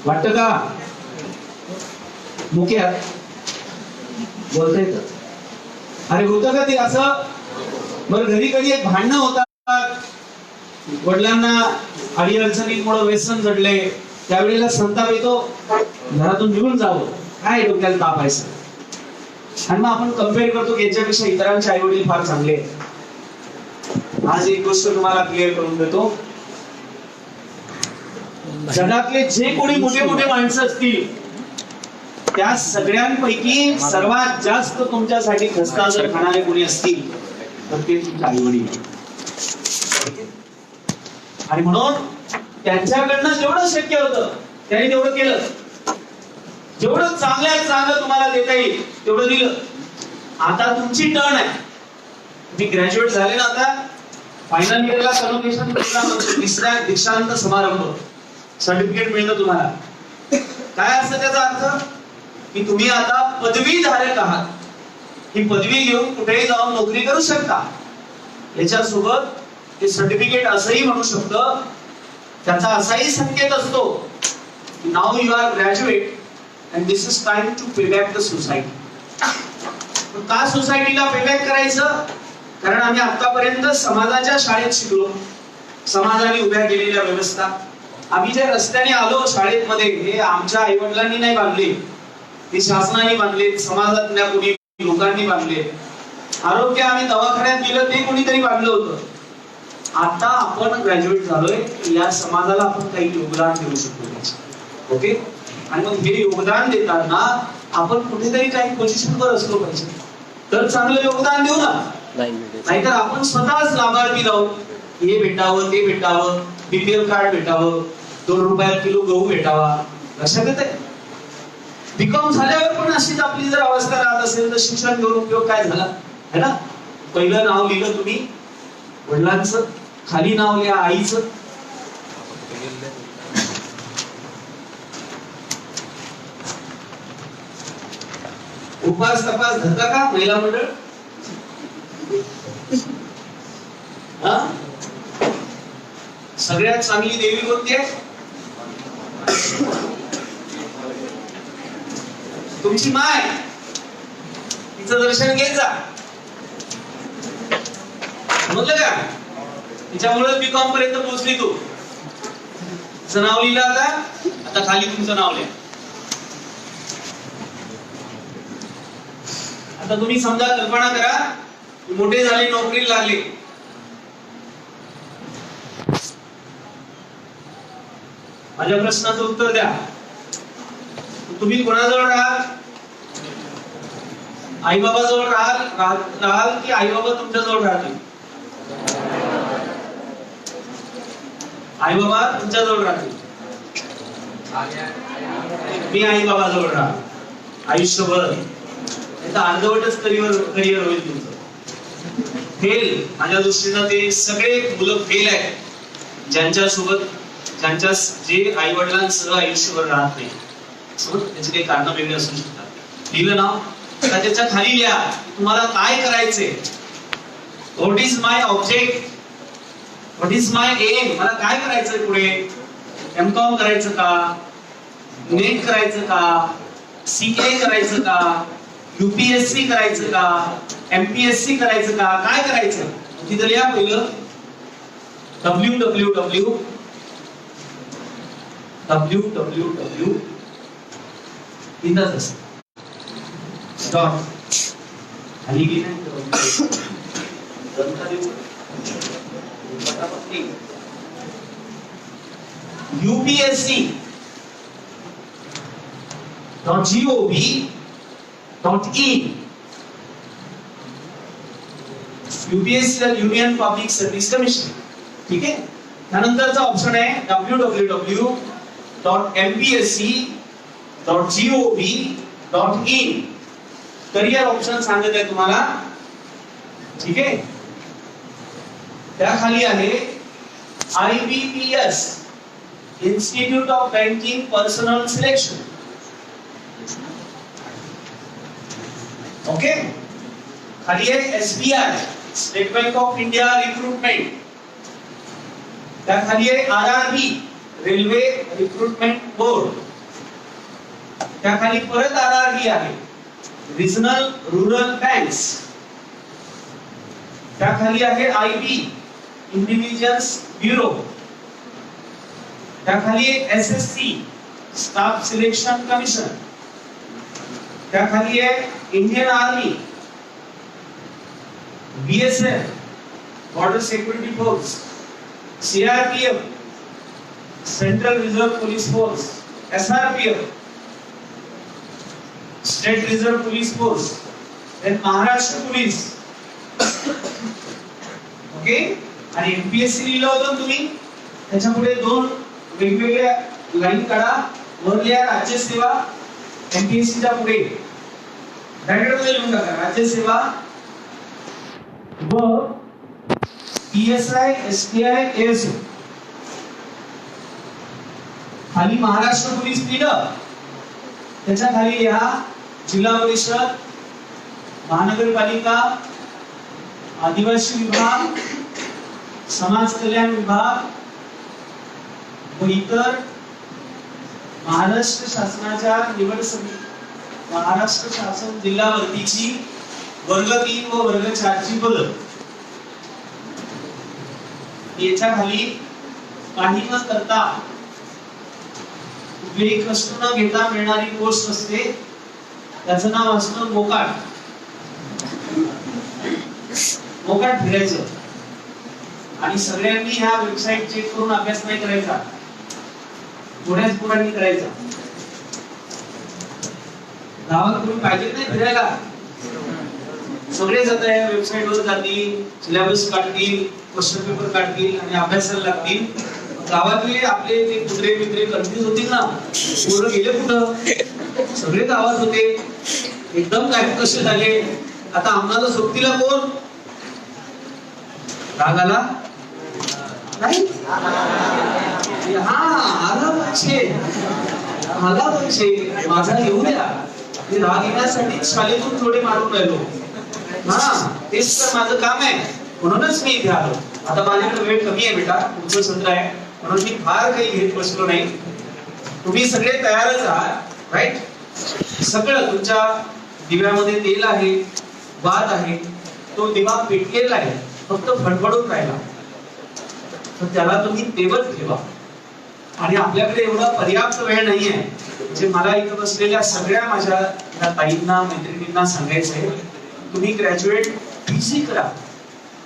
वाटतं का? मुक्या बोलता येतं? अरे होतं का ते असं? बरं घरी कधी एक भांडणं होतात, वडिलांना अडीअडचणींमुळे व्यसन जडले, त्यावेळेला संताप येतो, घरातून निघून जावं, काय डोक्याला ताप आहे. आणि मग आपण कम्पेअर करतो की याच्यापेक्षा इतरांचे आई वडील फार चांगले. आज एक गोष्ट तुम्हाला क्लिअर करून देतो, जगातले जे कोणी मोठे मोठे माणसं असतील त्या सगळ्यांपैकी सर्वात जास्त तुमच्यासाठी खस्ता जर खाणारे कोणी असतील तर ते तुमचे आई वडील. आणि म्हणून त्यांच्याकडनं जेवढं शक्य होतं त्यांनी तेवढं केलं, जेवढं चांगल्यात चांगलं तुम्हाला देता येईल तेवढं दिलं. आता तुमची टर्न आहे. तुम्ही ग्रॅज्युएट झाले ना, आता फायनल इयरला कन्व्होकेशन तिसऱ्या दीक्षांत समारंभ सर्टिफिकेट मिळतं तुम्हाला. काय असतं त्याचा अर्थ? की तुम्ही आता पदवीधारक आहात. ही पदवी घेऊन कुठेही जाऊन नोकरी करू शकता. याच्यासोबत ते सर्टिफिकेट असंही म्हणू शकतं, त्याचा असाही संकेत असतो की now you are graduate and this is time to pay back the society. का सोसायटीला पे बॅक करायचं? कारण आम्ही आतापर्यंत समाजाच्या शाळेत शिकलो, समाजाने उभ्या केलेल्या व्यवस्था, आम्ही ज्या रस्त्याने आलो शाळेत मध्ये, हे आमच्या आई वडिलांनी नाही बांधले, ते शासनाने बांधले, समाजातल्या कोणी लोकांनी बांधले. आरोग्य आम्ही दवाखान्यात गेलो ते कोणीतरी बांधलं होतं. आता आपण ग्रॅज्युएट झालोय, या समाजाला आपण काही योगदान देऊ शकतो. ओके. आणि मग हे योगदान देताना आपण कुठेतरी काही पोझिशनवर असलो पाहिजे, तर चांगलं योगदान देऊ ना. नाहीतर आपण स्वतःच लाभार्थी राहू, हे भेटावं ते भेटावं, बीपीएल कार्ड भेटावं, 2 रुपयात किलो गहू भेटावा. लक्षात येतंय? बीकॉम झाल्यावर पण अशीच आपली जर अवस्था राहत असेल तर शिक्षण घेऊन उपयोग काय झाला, है ना? पहिलं नाव लिहिलं तुम्ही वडिलांचं, खाली नाव लिहा आईचं. उपास तपास धरता का महिला मंडळ? हा? सगळ्यात चांगली देवी कोणती आहे? तुमची माय. तिचं दर्शन घेत जा. समजलं का? तिच्यामुळे बीकॉम पर्यंत पोहोचली तू. तिचं नाव लिहिलं आता खाली तुमचं नाव लिहा. आता तुम्ही समजा कल्पना करा, मोठे झाले, नोकरीला लागले. माझ्या प्रश्नाचं उत्तर द्या. तुम्ही कोणाजवळ राहाल? आई बाबा जवळ राहाल की आई बाबा तुमच्या जवळ राहतील? आई बाबा तुमच्या जवळ राहतील. मी आई बाबा जवळ राहा आयुष्यभर. अर्धवटच करिअर होईल तुमचं. फेल, माझ्या दृष्टीनं ते सगळे मुलं फेल आहेत ज्यांच्या जे आई वडिलांसह आयुष्यभर राहत नाही. त्याचे काही कारण वेगळे असू शकतात. लिहिलं नाव, त्याच्या खाली लिहा तुम्हाला काय करायचंय. What is my object, what is my aim. मला काय करायचंय पुढे? एमकॉम करायचं का, नेट करायचं का, सीए करायचं का, यूपीएससी करायचं का, एमपीएससी करायचं का, काय करायचं? तिथं लिहा पहिलं www इथंच असतं डॉट खाली गेलं UPSC .gov.in. UPSC union public service commission. ठीक आहे. त्यानंतरचा ऑप्शन आहे www.mpsc.gov.in. करिअर ऑप्शन सांगत आहे तुम्हाला. ठीक आहे. त्याखाली आहे IBPS, institute of banking personal selection. Okay. खाली आहे SBI, state bank of India recruitment. त्याखाली आहे RRB, रेल्वे रिक्रुटमेंट बोर्ड. त्याखाली परत RRB आहे, रिजनल रुरल बँक्स. त्याखाली आहे IB, इंटेलिजन्स ब्युरो. त्याखाली आहे SSC, स्टाफ सिलेक्शन कमिशन. त्याखाली आहे Indian army, BSF, border security force, CRPF, central reserve police force, SRPF, state reserve police force, Maharashtra police. Okay. आणि MPSC लिहिलं होतं तुम्ही, त्याच्या पुढे 2 वेगवेगळ्या लाईन काढा. वर लिहा राज्य सेवा, MPSC च्या पुढे ब्रॅकेट मध्ये लिहून टाका राज्य सेवा व PSI, STI, ASO. खाली महाराष्ट्र पोलीस लिहिलं, त्याच्या खाली लिहा जिल्हा परिषद, महानगरपालिका, आदिवासी विभाग, समाज कल्याण विभाग व इतर महाराष्ट्र शासनाच्या निवड समिती, महाराष्ट्र शासन जिल्हा भरतीची वर्ग 3 व वर्ग 4 ची पदं. याच्या खाली काही न करता कष्ट न घेता मिळणारी गोष्ट असते, त्याचं नाव असतं मोकाट. मोकाट फिरायचं. आणि सगळ्यांनी ह्या वेबसाईट चेक करून अभ्यास नाही करायचा, थोड्याच पोरांनी करायचा. गावात कोणी पाहिजे नाही फिरायला, सगळे जात आहे वेबसाईट वर जातील, सिलेबस काढतील, क्वेश्चन पेपर काढतील आणि अभ्यासाला लागतील. गावातले आपले ते कुत्रे मित्रे कन्फ्युज होतील ना, पोरं गेले कुठं, सगळे गावात होते, एकदम काय कसे झाले. आता आम्हाला सोबतीला कोण, राग आला नाही, हा आला पाहिजे, आला पाहिजे, माझा येऊ द्या. राग येण्यासाठी शाळेतून थोडे मारून राहिलो, हा तेच तर माझं काम आहे, म्हणूनच मी इथे आलो. आता माझ्याकडे वेळ कमी आहे बेटा, तुमचं सत्र आहे, म्हणून मी फार काही घेत बसलो नाही. तुम्ही सगळे तयारच आहात, राईट? सगळं तुमच्या दिव्यामध्ये तेल आहे, वाद आहे, तो दिवा पेटलेला आहे, फक्त फडफडून राहिला, तर त्याला तुम्ही तेवत ठेवा. आणि आपल्याकडे एवढा पर्याप्त वेळ नाहीये. म्हणजे मला इथं बसलेल्या सगळ्या माझ्या ताईंना मैत्रिणींना सांगायचंय, तुम्ही ग्रॅज्युएट पीजी करा.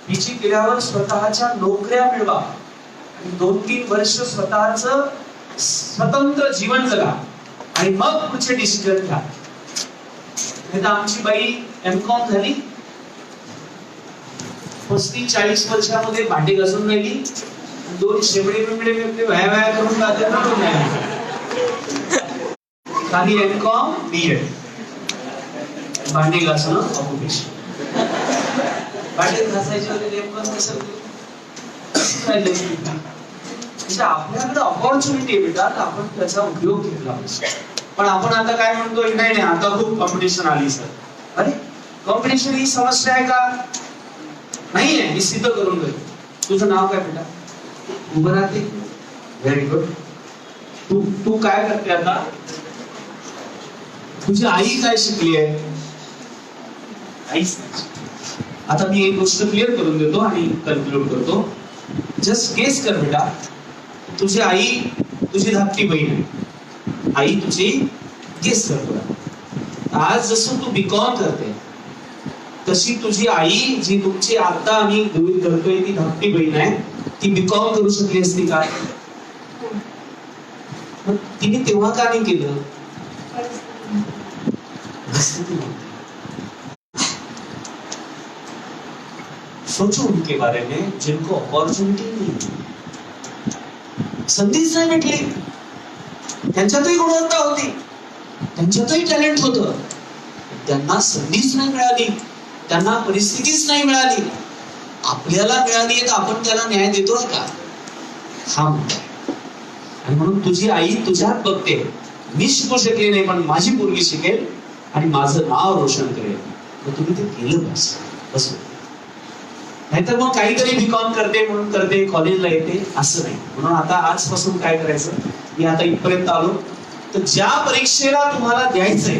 पीजी केल्यावर स्वतःच्या नोकऱ्या मिळवा आणि 2-3 वर्ष स्वतःचं स्वतंत्र जीवन जगा आणि मग पुढचे डिसिजन घ्या. नाही तर आमची बाई एमकॉम झाली, 35-40 वर्षामध्ये भांडी घासून राहिली, 2 शेबडे बिबडे व्याया व्याया करून काही एमकॉम बीएड, भांडी घासणं ऑक्युपेशन. भांडी घासायचे होते एमकॉम कसं म्हणजे आपल्याकडे ऑपॉर्च्युनिटी आहे बेटा, आपण त्याचा उपयोग घेतला पाहिजे. पण आपण आता काय म्हणतोय, नाही नाही आता खूप कॉम्पिटिशन आली सर. अरे कॉम्पिटिशन ही समस्या आहे का? नाही आहे, मी सिद्ध करून घेतो. तुझं नाव काय बेटा? उभं राहते, व्हेरी गुड. तू काय करते आता? तुझी आई काय शिकली आहे? आईच नाही. आता मी एक गोष्ट क्लिअर करून देतो आणि कन्क्लूड करतो. जस्ट गेस कर बेटा, तुझी आई तुझी धाकटी बहीण आहे, आई तुझी, गेस कर बेटा. आज जसं तू बीकॉम करते तशी तुझी आई, जी तुमची आता आम्ही गृहीत धरतोय ती धाकटी बहीण आहे, ती बीकॉम करू शकली असती का? तिने तेव्हा का नाही केलं? सोचो उनके बारे में जिनको अपॉर्चुनिटी नहीं, संधीच नाही भेटली. त्यांच्यातही गुणवत्ता होती, त्यांच्यातही टॅलेंट होतं, त्यांना संधीच नाही मिळाली, त्यांना परिस्थितीच नाही मिळाली. आपल्याला मिळाली तर आपण त्याला न्याय देतो का? हा मुद्दा. आणि म्हणून तुझी आई तुझ्यात बघते, मी शिकू शकले नाही पण माझी मुलगी शिकेल आणि माझं नाव रोशन करेल, मग तुम्ही ते केलं बस. नाहीतर मग काहीतरी बीकॉम करते म्हणून करते, कॉलेजला येते, असं नाही. म्हणून आता आजपासून काय करायचं, मी आता इथपर्यंत आलो, तर ज्या परीक्षेला तुम्हाला द्यायचंय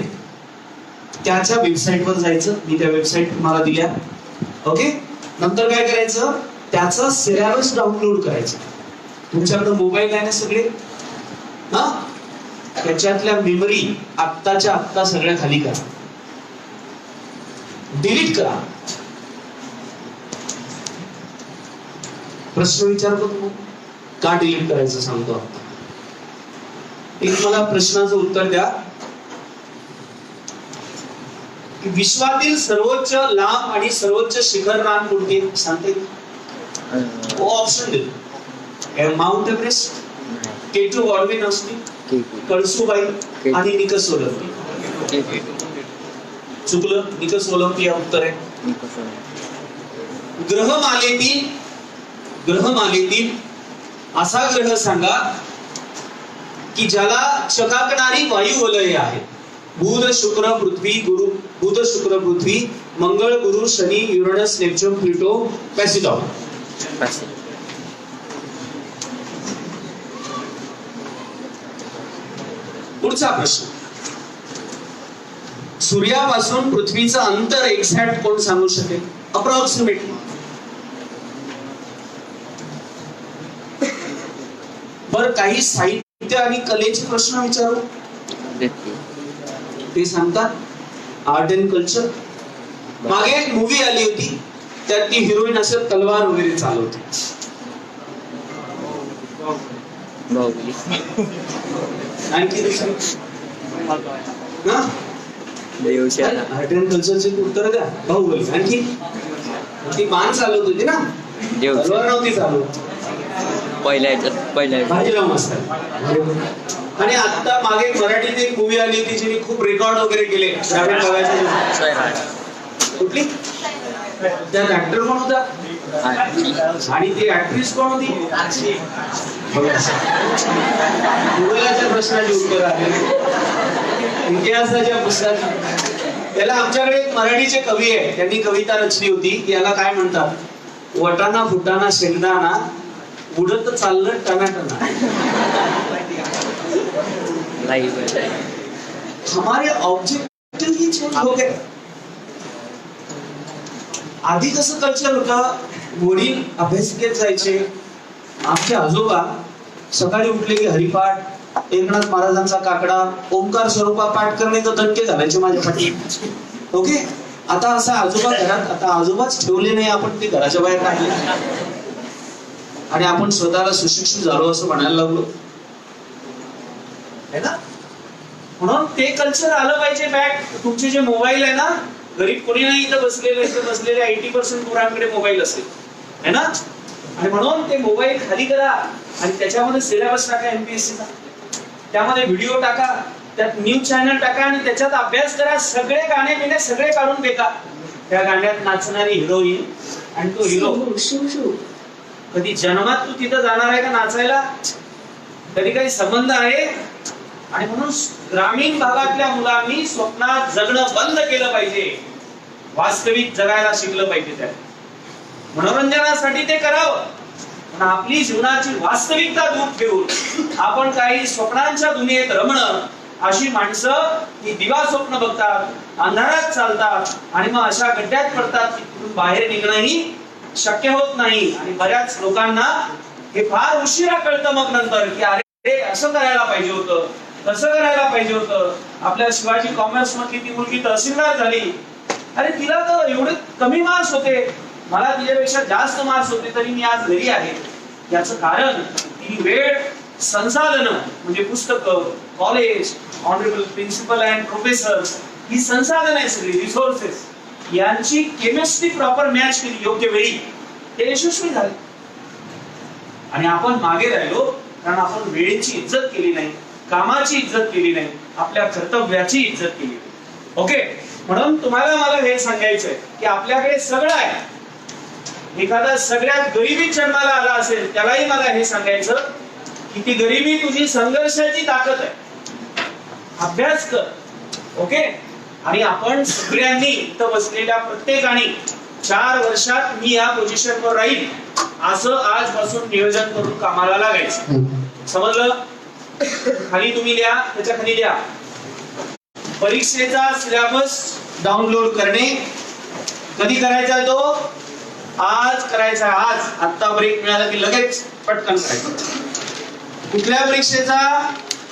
त्याच्या वेबसाईटवर जायचं. मी त्या वेबसाईट तुम्हाला दिल्या, ओके. नंतर काय करायचं, त्याचं सिलेबस डाउनलोड करायचं. तुमच्याकडे मोबाईल आहे ना सगळे, हा, त्याच्यातल्या मेमरी आत्ताच्या आत्ता सगळ्या खाली करा, डिलीट करा. प्रश्न विचारतो तुम्हाला, का डिलीट करायचं सांगतो. एक मला प्रश्नाचं उत्तर द्या की विश्वातील सर्वोच्च लांब आणि सर्वोच्च शिखर रांग कोणती सांगता येईल? ऑप्शन देतो. माउंट एव्हरेस्ट, केटू वॉडविन असते, कळसुबाई आणि निकस ओलंपी. चुकलं, निकस ओलंपी हा उत्तर आहे. ग्रहमालेतील असा ग्रह सांगा की ज्याला चकाकणारी वायू वलय आहे. बुध शुक्र पृथ्वी मंगळ गुरु शनी युरेनस नेपच्यून प्लुटो पॅसिडॉन. पुढचा प्रश्न, सूर्यापासून पृथ्वीचं अंतर एक्झॅक्ट कोण सांगू शकेल? अप्रॉक्सिमेटली. बर काही साहित्य साहित्य आणि कलेचे प्रश्न विचारू, ते सांगतात आर्ट अँड कल्चर. मागे एक मूवी आली होती, त्यात ती हिरोईन असं तलवार वगैरे चालवते. आणखी दुसरी ना आर्ट अँड कल्चरचे उत्तर द्या. बाहुबली. आणखी ती बाण चालवत होती ना, तलवार नव्हती चालवत. बाजीराव मस्तानी. आणि आता मागे मराठीत एक मूवी आली होती जिने खूप रेकॉर्ड वगैरे केले ग्रामीण भागाच्या. कुठली? त्यात ऍक्टर कोण होता आणि ती ऍक्ट्रेस कोण होती? भूगोलाच्या प्रश्नाची उत्तर आले, इतिहासाच्या पुस्तकात. त्याला आमच्याकडे एक मराठीचे कवी आहे, त्यांनी कविता रचली होती की याला काय म्हणतात, वटाणा फुटाणा शेंगदाणा उडत चाललं टनाटना. हमारे ऑब्जेक्टिव ही चेंज हो गए. आधी कसं कल्चर होतं, वडील अभ्यासिकेत जायचे, आमचे आजोबा सकाळी उठले की हरिपाठ, एकनाथ महाराजांचा काकडा, ओंकार स्वरूपा पाठ करणे तर दणके घालायचे माझ्या पाठी. ओके. आता असा आजोबा घरात, आता आजोबाच ठेवले नाही, आपण ते घराच्या बाहेर काढले आणि आपण स्वतःला सुशिक्षित झालो असं म्हणायला लागलो है ना. म्हणून ते कल्चर आलं पाहिजे बॅक. तुमचे जे मोबाईल आहे ना, गरीब कोणी नाही इथं बसलेले 80% पोरांकडे मोबाईल असेल है ना. आणि म्हणून ते मोबाईल खाली करा आणि त्याच्यामध्ये सिलेबस टाका MPSC चा, त्यामध्ये व्हिडिओ टाका, त्यात न्यूज चॅनल टाका आणि त्याच्यात अभ्यास करा. सगळे गाणे बिणे सगळे काढून फेका. त्या गाण्यात नाचणारी हिरोईन आणि तो हिरो, कधी जन्मात तू तिथं जाणार आहे का नाचायला? कधी काही संबंध आहे? आणि म्हणून ग्रामीण भागातल्या मुलांनी स्वप्नात जगणं बंद केलं पाहिजे, वास्तविक जगायला शिकलं पाहिजे. त्या मनोरंजनासाठी ते करावं, पण आपली जीवनाची वास्तविकता दूर ठेवून आपण काही स्वप्नांच्या दुनियेत रमणं, अशी माणसं ही दिवा स्वप्न बघतात, अंधारात चालतात आणि मग अशा गड्ड्यात पडतात की तिथून बाहेर निघणंही शक्य होत नाही. आणि बऱ्याच लोकांना हे फार उशिरा कळतं मग नंतर की अरे असं करायला पाहिजे होतं, कसं करायला पाहिजे होतं. आपल्या शिवाजी कॉमर्स मधली ती मुलगी तहसीलदार झाली, अरे तिला तर एवढे कमी मार्क्स होते, मला तिच्यापेक्षा जास्त मार्क्स होते तरी मी आज घरी आहे. याचं कारण ती वेळ, संसाधनं म्हणजे पुस्तकं, college, honourable principal and professor, ही संसाधनं आहे सगळी, रिसोर्सेस, यांची केमिस्ट्री प्रॉपर मॅच केली योग्य वेळी, ते यशस्वी झाले. आणि आपण मागे राहिलो कारण आपण वेळेची इज्जत केली नाही, कामाची इज्जत केली नाही, आपल्या कर्तव्याची इज्जत केली नाही. ओके. म्हणून तुम्हाला मला हे सांगायचंय की आपल्याकडे सगळं आहे. एखादा सगळ्यात गरिबीत जन्माला आला असेल त्यालाही मला हे सांगायचं की ती गरिबी तुझी संघर्षाची ताकद आहे. अभ्यास कर. ओके. आणि आपण सगळ्यांनी इथं बसलेल्या प्रत्येकाने 4 वर्षात मी या पोझिशनवर राहील असं आजपासून नियोजन करून कामाला लागायचं. समजलं? खाली तुम्ही लिहा, त्याच्या खाली लिहा परीक्षेचा सिलेबस डाउनलोड करणे. कधी करायचा तो? आज करायचा. आज आत्ता ब्रेक मिळाला की लगेच पटकन करायचं. कुठल्या परीक्षेचा?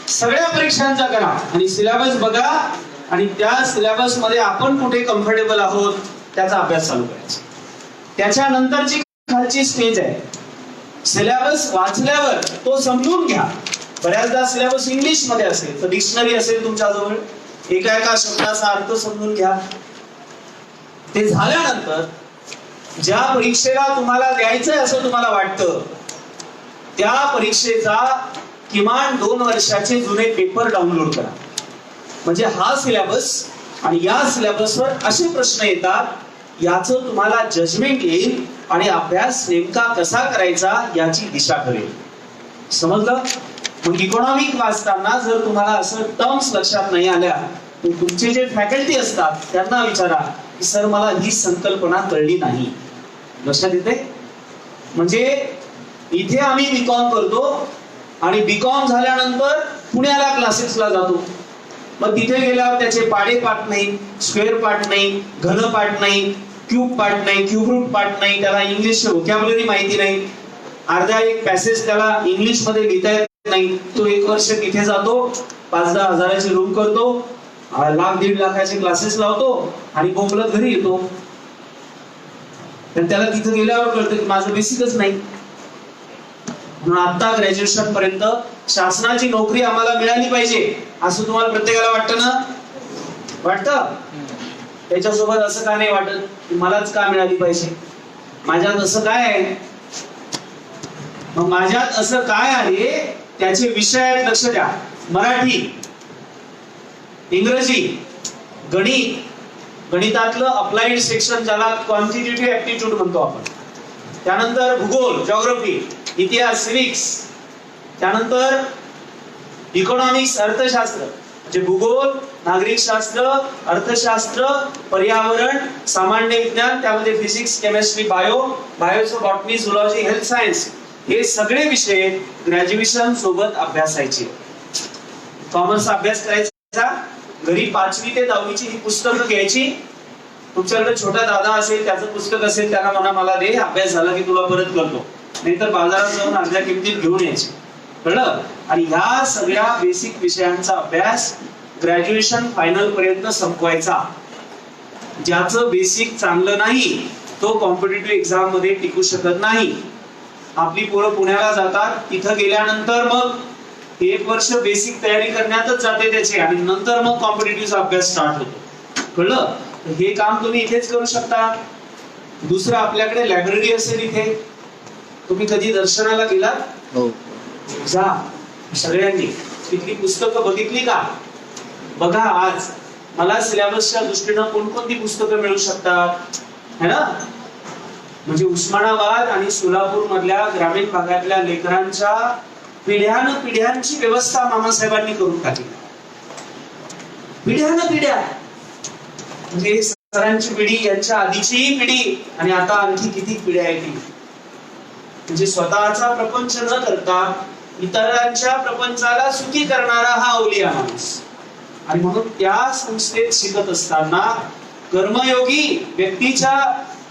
सगळ्या परीक्षांचा करा आणि सिलेबस बघा आणि त्या सिलेबस मध्ये आपण कुठे कम्फर्टेबल आहोत त्याचा अभ्यास चालू करायचा. त्याच्यानंतरची खालची स्टेज आहे, सिलेबस वाचल्यावर तो समजून घ्या. बऱ्याचदा सिलेबस इंग्लिश मध्ये असेल तर डिक्शनरी असेल तुमच्याजवळ, एका एका शब्दाचा अर्थ समजून घ्या. ते झाल्यानंतर ज्या परीक्षेला तुम्हाला द्यायचंय असं तुम्हाला वाटतं त्या परीक्षेचा किमान 2 वर्षाचे जुने पेपर डाउनलोड करा. म्हणजे हा सिलेबस आणि या सिलेबसवर असे प्रश्न येतात याचं तुम्हाला जजमेंट येईल आणि अभ्यास नेमका कसा करायचा याची दिशा ठरेल. समजलं? मग इकॉनॉमिक वाचताना जर तुम्हाला असं टर्म्स लक्षात नाही आल्या तर तुमचे जे फॅकल्टी असतात त्यांना विचारा की सर मला ही संकल्पना कळली नाही. लक्षात येते? म्हणजे इथे आम्ही बीकॉम करतो आणि बीकॉम झाल्यानंतर पुण्याला क्लासेसला जातो. मग तिथे गेल्यावर त्याचे पाडे पाठ नाही, स्क्वेअर पाठ नाही, घन पाठ नाही, क्यूब पाठ नाही, क्यूब रूट पाठ नाही, त्याला इंग्लिश व्होकॅब्युलरी माहिती नाही, अर्धा एक पॅसेज त्याला इंग्लिश मध्ये लिहिता येत नाही. तो 1 वर्ष तिथे जातो, 5-10 हजाराची रूम करतो, 1-1.5 लाखाचे क्लासेस लावतो आणि बोंबलत घरी येतो. तर त्याला तिथे गेल्यावर कळतं की माझं बेसिकच नाही. म्हणून आता ग्रॅज्युएशन पर्यंत शासनाची नोकरी आम्हाला मिळाली पाहिजे असं तुम्हाला प्रत्येकाला वाटतं ना? वाटतं? त्याच्यासोबत असं का नाही वाटत की मलाच का मिळाली पाहिजे? माझ्यात असं काय आहे? मग माझ्यात असं काय आहे त्याचे विषय आहेत, लक्ष द्या. मराठी, इंग्रजी, गणित, गणितातलं अप्लाइड सेक्शन ज्याला क्वांटिटेटिव्ह ऍप्टिट्यूड म्हणतो आपण, त्यानंतर भूगोल, जॉग्राफी, इतिहास, सिव्हिक्स, त्यानंतर इकॉनॉमिक्स, अर्थशास्त्र म्हणजे भूगोल, नागरिक शास्त्र, अर्थशास्त्र, पर्यावरण, सामान्य विज्ञान, त्यामध्ये फिजिक्स, केमिस्ट्री, बायोचं बॉटनी, झुलॉजी, हेल्थ सायन्स, हे सगळे विषय ग्रॅज्युएशन सोबत अभ्यासायचे. कॉमर्स अभ्यास करायचा, घरी 5वी ते 10वी ची ही पुस्तकं घ्यायची. तुमच्याकडे छोटा दादा असेल, त्याचं पुस्तक असेल, त्याला म्हणा मला दे, अभ्यास झाला की तुला परत करतो. नाहीतर बाजारात जाऊन अर्ध्या किमतीत घेऊन यायचे. कळलं? आणि ह्या सगळ्या बेसिक विषयांचा अभ्यास ग्रॅज्युएशन फायनल पर्यंत संपवायचा. ज्याचं बेसिक चांगलं नाही तो कॉम्पिटिटिव्ह एक्झाम मध्ये टिकू शकत नाही. आपली पोरं पुण्याला जातात, तिथं गेल्यानंतर मग 1 वर्ष बेसिक तयारी करण्यातच जाते त्याची, आणि नंतर मग कॉम्पिटिटिव्हचा अभ्यास स्टार्ट होतो. कळलं? हे काम तुम्ही इथेच करू शकता. दुसरं, आपल्याकडे लायब्ररी असेल इथे. तुम्ही कधी दर्शनाला गेलात? हो. जा सगळ्यांनी, तिथली पुस्तकं बघितली का? बघा, आज मला सिलेबसच्या दृष्टीनं कोणकोणती पुस्तकं मिळू शकतात, है ना? म्हणजे उस्मानाबाद आणि सोलापूर मधल्या ग्रामीण भागातल्या लेकरांच्या पिढ्यानपिढ्यांची व्यवस्था मामासाहेबांनी करून टाकली. पिढ्या म्हणजे सरांची पिढी, यांच्या आधीची पिढी, आणि आता आणखी किती पिढ्या आहेत. म्हणजे स्वतःचा प्रपंच न करता इतरांच्या प्रपंचाला सुखी करणारा हा अवलिया माणूस. आणि म्हणून त्या संस्थेत शिकत असताना कर्मयोगी व्यक्तीच्या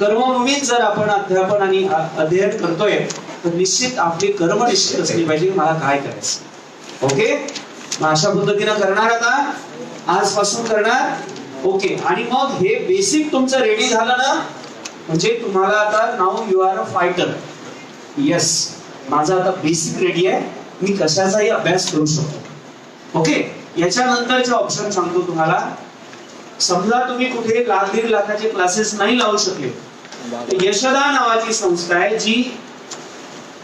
कर्मभूमीत जर आपण अध्यापन आणि अध्ययन करतोय तर निश्चित आपली कर्म निश्चित असली पाहिजे, मला काय करायचं. ओके, मग अशा पद्धतीनं करणार, आता आजपासून करणार. ओके, आणि मग हे बेसिक तुमचं रेडी झालं ना, म्हणजे तुम्हाला आता now you are a fighter. Yes, माझा आता बेसिक रेडी आहे, मी कशाचाही अभ्यास करू शकतो. ओके, याच्यानंतरचे ऑप्शन सांगतो तुम्हाला. समजा तुम्ही कुठे 1-1.5 लाखाचे क्लासेस नाही लावू शकले, तर यशदा नावाची संस्था आहे जी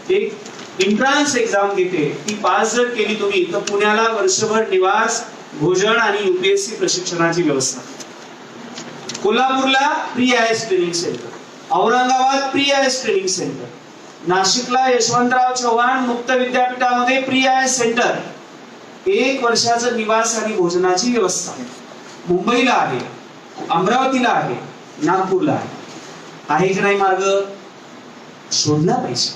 एक एंट्रन्स एक्झाम घेते. ती पास जर केली तुम्ही तर पुण्याला वर्षभर निवास, भोजन आणि UPSC प्रशिक्षणाची व्यवस्था. कोल्हापूरला pre IAS training centre, Aurangabad pre IAS training centre, नाशिकला यशवंतराव चव्हाण मुक्त विद्यापीठामध्ये प्री IAS सेंटर, 1 वर्षाचं निवास आणि भोजनाची व्यवस्था. मुंबईला आहे, अमरावतीला आहे, नागपूरला आहे. आहे की नाही मार्ग? शोधला पाहिजे.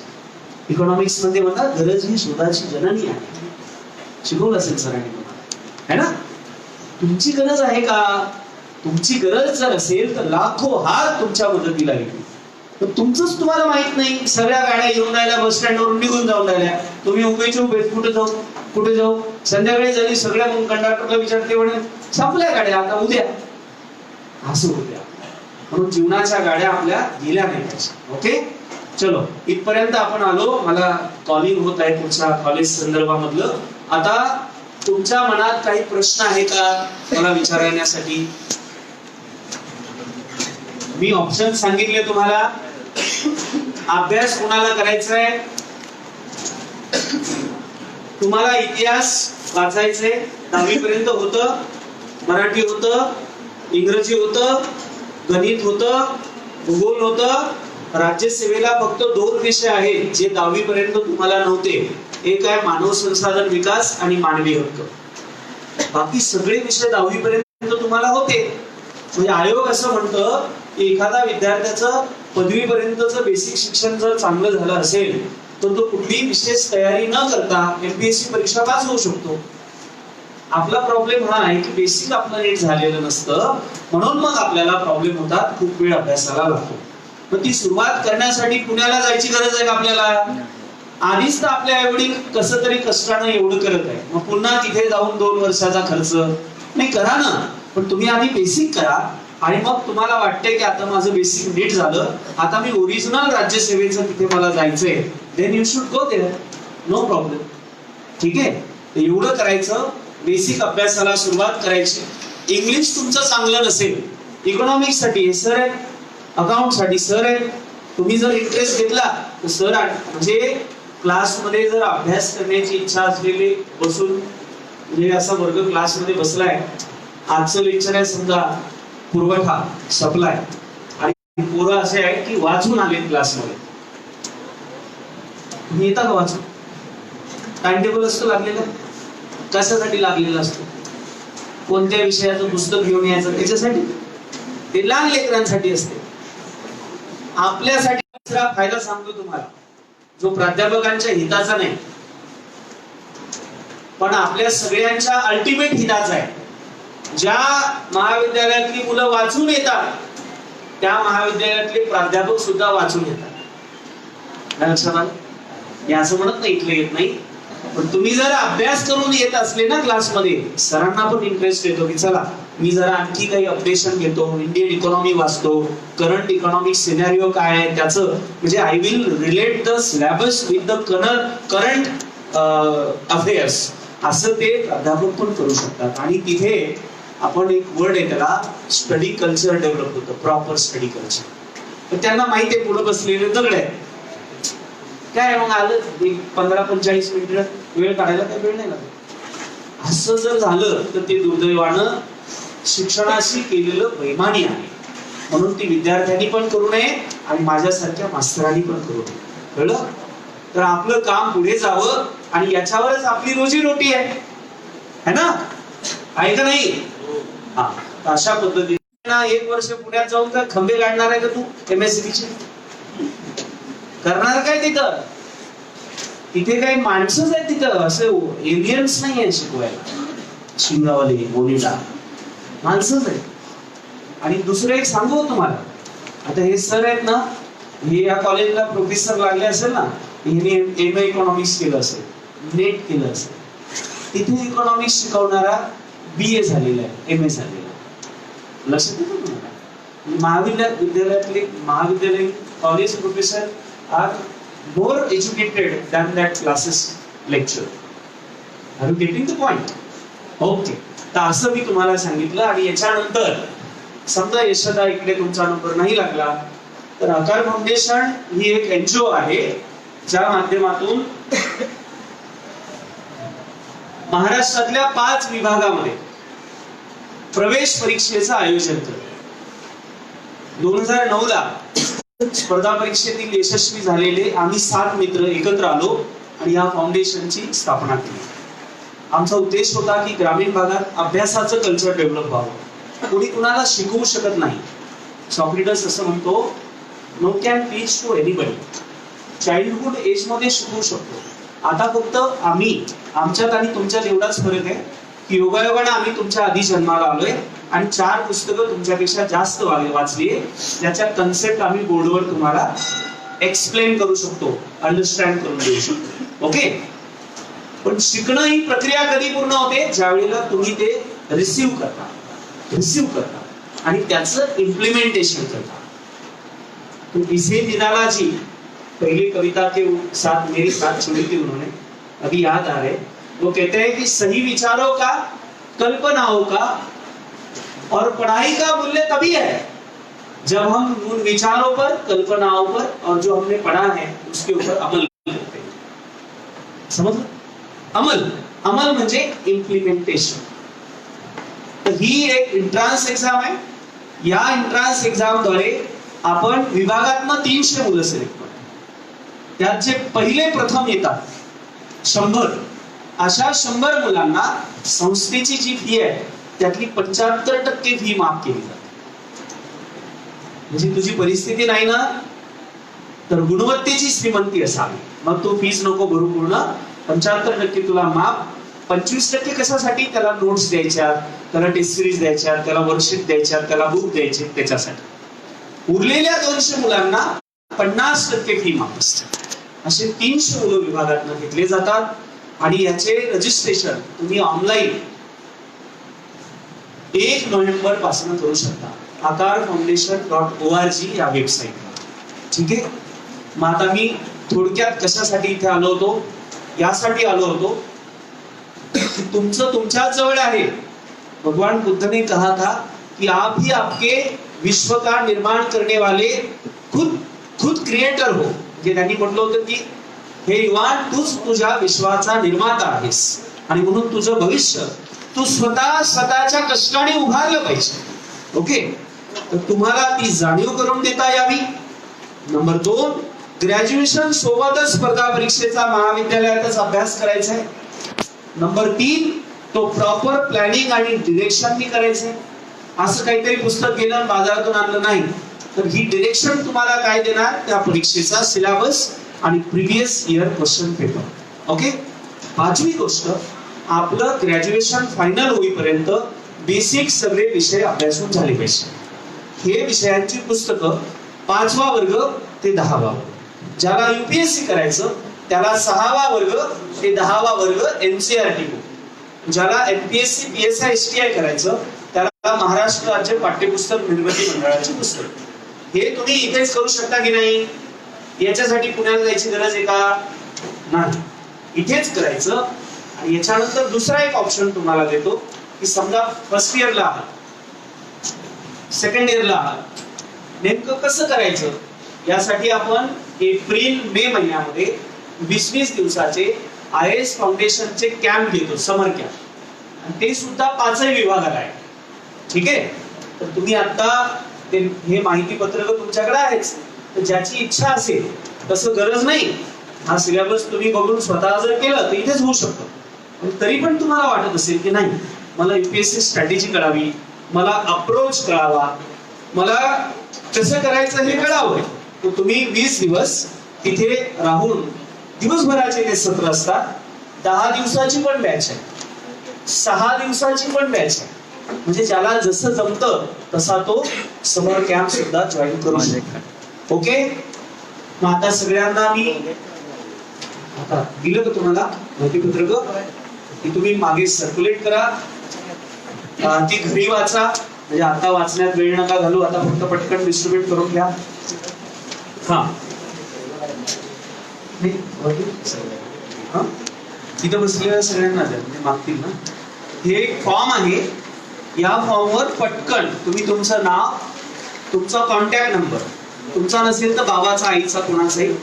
इकॉनॉमिक्स मध्ये म्हणा, गरज ही शोधाची जननी आहे. शिकवलं असेल सरांनी तुम्हाला, है ना? तुमची गरज आहे का? तुमची गरज जर असेल तर लाखो हात तुमच्या मदतीला येतील. पण तुमचंच तुम्हाला माहित नाही. सगळ्या गाड्या येऊन राहिल्या, बस स्टँडवरून निघून जाऊन राहिल्या, तुम्ही उभेचे उभे, कुठे जाऊ. संध्याकाळी झाली, सगळ्या कंडक्टरला विचारते, म्हणे संपल्या गाड्या, आता उद्या. असं होत्या. म्हणून जीवनाच्या गाड्या आपल्या गेल्या नाही पाहिजे. ओके, चलो, इथपर्यंत आपण आलो. मला कॉलिंग होत आहे पुढच्या कॉलेज संदर्भामधलं. आता तुमच्या मनात काही प्रश्न आहे का मला विचारण्यासाठी? मी ऑप्शन सांगितले तुम्हाला. अभ्यास कोणाला करायचा आहे? तुम्हाला इतिहास वाचायचंय, 10वी पर्यंत होतं. मराठी होतं, इंग्रजी होतं, गणित होतं, भूगोल होतं. राज्यसेवेला फक्त 2 विषय आहेत जे 10वी पर्यंत तुम्हाला नव्हते. एक आहे मानव संसाधन विकास आणि मानवी हक्क. बाकी सगळे विषय 10वी पर्यंत तुम्हाला होते. म्हणजे आयोग असं म्हणतं की एखादा विद्यार्थ्याचं पदवीपर्यंतचं बेसिक शिक्षण जर चांगलं झालं असेल तर तो कुठलीही विशेष तयारी न करता MPSC परीक्षा पास होऊ शकतो. आपला प्रॉब्लेम हा आहे की बेसिक आपलं नीट झालेलं नसतं, म्हणून मग आपल्याला प्रॉब्लेम होतात, खूप वेळ अभ्यासाला लागतो. मग ती सुरुवात करण्यासाठी पुण्याला जायची गरज आहे का आपल्याला? आधीच तर आपल्या आईवडील कसं तरी कष्टानं एवढं करत आहे, मग पुन्हा तिथे जाऊन 2 वर्षाचा खर्च नाही करा ना. पण तुम्ही आधी बेसिक करा आणि मग तुम्हाला वाटतंय की आता माझं बेसिक नीट झालं, आता मी ओरिजिनल राज्यसेवेचं तिथे मला जायचंय, then you should go there, no problem. ठीक आहे, एवढं करायचं. बेसिक अभ्यासाला सुरुवात करायची. इंग्लिश तुमचं चांगलं नसेल, इकॉनॉमिक्स साठी हे सर आहे, अकाउंट साठी सर आहे, तुम्ही जर इंटरेस्ट घेतला तर सर म्हणजे क्लासमध्ये जर अभ्यास करण्याची इच्छा असलेले बसून म्हणजे असा वर्ग क्लासमध्ये बसलाय, आजचं लेक्चर आहे समजा पुरवठा सप्लाय, आणि पोरं असे आहेत की वाचून आले क्लासमध्ये. तुम्ही येता का वाचून? टाइम टेबल असतो लागलेला, कशासाठी लागलेला असतो? कोणत्या विषयाचं पुस्तक घेऊन यायचं त्याच्यासाठी, ते लहान लेकरांसाठी असते. आपल्यासाठी दुसरा फायदा सांगतो तुम्हाला, जो प्राध्यापकांच्या हिताचा नाही पण आपल्या सगळ्यांच्या अल्टिमेट हिताचा आहे. ज्या महाविद्यालयातली मुलं वाचून येतात त्या महाविद्यालयातले प्राध्यापक सुद्धा वाचून येतात. लक्षात आलं? मी असं म्हणत नाही इथले येत नाही, पण तुम्ही जर अभ्यास करून येत असले ना क्लासमध्ये, सरांना पण इंटरेस्ट येतो की चला मी जरा आणखी काही अपडेशन घेतो, इंडियन इकॉनॉमी वाचतो, करंट इकॉनॉमिक सिनॅरिओ काय आहे त्याचं, म्हणजे I will relate the syllabus with the current affairs, असं ते प्राध्यापक पण करू शकतात. आणि तिथे आपण एक वर्ड आहे त्याला स्टडी कल्चर डेव्हलप होतं, प्रॉपर स्टडी कल्चर. तर त्यांना माहिती आहे पुढे बसलेले दगड आहे काय, मग आलं एक 15-45 मिनिटं वेळ काढायला काही वेळ नाही लागत. असं जर झालं तर ते दुर्दैवानं शिक्षणाशी केलेलं बैमानी आहे. म्हणून ती विद्यार्थ्यांनी पण करू नये आणि माझ्यासारख्या मास्तरांनी पण करू नये. कळलं? तर आपलं काम पुढे जावं आणि याच्यावरच आपली रोजीरोटी आहे ना, आहे का नाही? हा, अशा पद्धतीने 1 वर्ष पुण्यात जाऊन का खंबे काढणार आहे का तू MSc चे? करणार काय तिथं? तिथे काही माणसंच आहेत तिथं, असं एलियन्स नाही आहे शिकवायला. शिंगावले बोलीला माणसंच आहे. आणि दुसरं एक सांगू तुम्हाला, आता हे सर आहेत ना, हे या कॉलेजला प्रोफेसर लागले असेल ना, हिने MA इकॉनॉमिक्स केलं असेल, नेट केलं असेल, तिथे इकॉनॉमिक्स शिकवणारा BA झालेला आहे, MA झालेला आहे. लक्षात येतं तुम्हाला? महाविद्यालयीन college professor are more educated than that classes lecture. Are you getting the point? Okay. तर असं मी तुम्हाला सांगितलं. आणि याच्यानंतर समजा यशदा इकडे तुमचा नंबर नाही लागला तर आकार फाउंडेशन ही एक NGO आहे ज्या माध्यमातून महाराष्ट्रातल्या 5 विभागामध्ये प्रवेश परीक्षेचं आयोजन करते. 2009 ला स्पर्धा परीक्षेतील यशस्वी झालेले आम्ही 7 मित्र एकत्र आलो आणि या फाउंडेशनची स्थापना केली. आमचा उद्देश होता की ग्रामीण भागात अभ्यासाचं कल्चर डेव्हलप व्हावं. कोणी कुणाला शिकवू शकत नाही. सॉक्रेटिस असं म्हणतो, no can teach to anybody. Childhood age मध्ये शिकवू शकतो. आता फक्त आमच्यात आणि तुमच्यात एवढाच फरक आहे की योगायोगाने आम्ही तुमच्या आधी जन्माला आलोय आणि 4 पुस्तकं तुमच्यापेक्षा जास्त वाचली, ज्याच्या कन्सेप्ट आम्ही बोर्डवर तुम्हाला एक्सप्लेन करू शकतो, अंडरस्टँड करून देऊ शकतो. ओके. पण शिकणं ही प्रक्रिया कधी पूर्ण होते? ज्या वेळेला तुम्ही ते रिसीव्ह करता आणि त्याचं इम्प्लिमेंटेशन करता. तो इसे निराला जी पहली कविता के साथ मेरी साथ छोड़ी थी उन्होंने, अभी याद आ रहे. वो कहते हैं कि सही विचारों का, कल्पनाओं का और पढ़ाई का मूल्य तभी है जब हम उन विचारों पर, कल्पनाओं पर और जो हमने पढ़ा है उसके ऊपर अमल करते हैं. समझ? अमल म्हणजे इम्प्लिमेंटेशन. तर ही एक एंट्रन्स एग्जाम आहे. या एंट्रन्स एग्जाम द्वारे आपण विभागातनं 300 मुलं सिलेक्ट करतो. त्यात जे पहिले प्रथम येतात 100, अशा 100 मुलांना संस्थेची जी फी आहे त्यातली 75% फी माफ केली जाते. म्हणजे तुझी परिस्थिती नाही ना, तर गुणवत्तेची श्रीमंती असावी, मग तो फीस नको भरू, पूर्ण 75% तुला माफ. 25% कशासाठी? त्याला नोट्स द्यायच्या, त्याला टेस्ट सिरीज द्यायच्या, त्याला वर्कशीट द्यायच्या, त्याला बुक द्यायचे, त्याच्यासाठी. उरलेल्या 200 मुलांना 50% फी माफ असते. असे 300 मुलं विभागातून घेतले जातात आणि याचे रजिस्ट्रेशन तुम्ही ऑनलाईन 1 नोव्हेंबर पासून करू शकता akarfoundation.org या वेबसाईटवर. ठीक आहे. मग आता मी थोडक्यात कशासाठी इथे आलो होतो, यासाठी आलो होतो की तुमचं तुमच्या जवळ आहे. भगवान बुद्ध ने कहा था कि आप ही आपके विश्व का निर्माण करने वाले खुद क्रिएटर हो. जे त्यांनी म्हटलं होतं की हे युवान तूच तुझ्या विश्वाचा निर्माता आहेस आणि म्हणून तुझं भविष्य तू स्वतःच्या कष्टाने उभारलं पाहिजे. ओके. तर तुम्हाला ती जाणीव करून देता यावी. नंबर 2, ग्रॅज्युएशन सोबतच स्पर्धा परीक्षेचा महाविद्यालयातच अभ्यास करायचा आहे. नंबर 3, तो प्रॉपर प्लॅनिंग आणि डिरेक्शननी करायचंय. असं काहीतरी पुस्तक घेणं बाजारातून आणलं नाही, तर ही डिरेक्शन तुम्हाला काय देणार, त्या परीक्षेचा सिलेबस आणि previous year question paper. Okay. 5वी गोष्ट, आपलं ग्रॅज्युएशन फायनल होईपर्यंत बेसिक सगळे विषय अभ्यासून झाले पाहिजे. हे विषयांची पुस्तकं 5वा वर्ग ते 10वा वर्ग. ज्याला युपीएससी करायचं त्याला 6वा वर्ग ते 10वा वर्ग एनसीईआरटी बुक. ज्याला एमपीएससी पीएसआय एसटीआय करायचं त्याला महाराष्ट्र राज्य पाठ्यपुस्तक निर्मिती मंडळाचे पुस्तक. हे तुम्ही इथेच करू शकता की नाही? याच्यासाठी पुण्याला जायची गरज आहे का? नाही. इथेच करायचं. आणि याच्यानंतर दुसरा एक ऑप्शन तुम्हाला देतो की समजा फर्स्ट इयरला आहात, सेकंड इयरला आहात, नेमकं कसं करायचं यासाठी आपण एप्रिल मे महिन्यामध्ये 20-20 दिवसाचे IAS फाउंडेशनचे कॅम्प घेतो, समर कॅम्प. आणि ते सुद्धा 5ही विभागाला आहे. ठीक आहे. तर तुम्ही आता हे माहिती पत्रक तुमच्याकडे आहेच, तर ज्याची इच्छा असेल तसं गरज नाही, हा सिलेबस तुम्ही बघून स्वतः जर केलं तर इथेच होऊ शकतं. पण तरी पण तुम्हाला वाटत असेल की नाही मला युपीएससी स्ट्रॅटेजी कळावी, मला अप्रोच कळावा, मला कसं करायचं हे कळावं, तर तुम्ही 20 दिवस तिथे राहून दिवसभराचे ते सत्र असतात. 10 दिवसाची पण बॅच आहे, 6 दिवसाची पण बॅच आहे. म्हणजे ज्याला जसं जमतं तसा तो समर कॅम्प सुद्धा जॉईन करू शकतो. ओके. मग आता सगळ्यांना मी आता दिलं का तुम्हाला माहितीपत्रक, ती तुम्ही मागे सर्क्युलेट करा, ती घरी वाचा. म्हणजे आता वाचण्यात वेळ नका घालू, आता फक्त पटकन डिस्ट्रीब्यूट करून घ्या. हा तिथं बसलेल्या सगळ्यांना द्या, म्हणजे मागतील ना. हे एक फॉर्म आहे, या फॉर्मवर पटकन तुम्ही तुमचं नाव, तुमचा कॉन्टॅक्ट नंबर, तुमचा नसेल तर बाबाचा, आईचा, कोणाचाही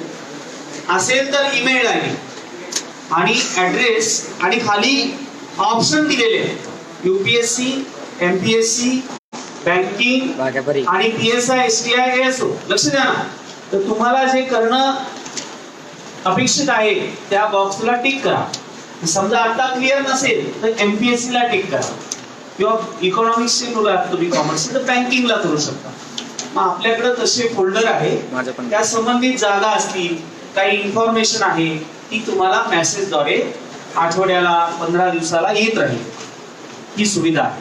असेल तर ईमेल आयडी आणि ऍड्रेस, आणि खाली ऑप्शन दिलेले आहेत युपीएससी, एमपीएससी, बँकिंग आणि पीएसआय एसटीआय एसओ. लक्ष द्या ना. तर तुम्हाला जे करणं अपेक्षित आहे त्या बॉक्सला टिक करा. समजा आता क्लिअर नसेल तर एमपीएससी ला टिक करा, किंवा इकॉनॉमिक्सची मुलं आहात तुम्ही कॉमर्स तर बँकिंगला करू शकता. मग आपल्याकडे तसे फोल्डर आहे, त्या संबंधित जागा असतील, काही इन्फॉर्मेशन आहे ती तुम्हाला मेसेजद्वारे आठवड्याला 15 दिवसाला येत राहील. ही सुविधा आहे.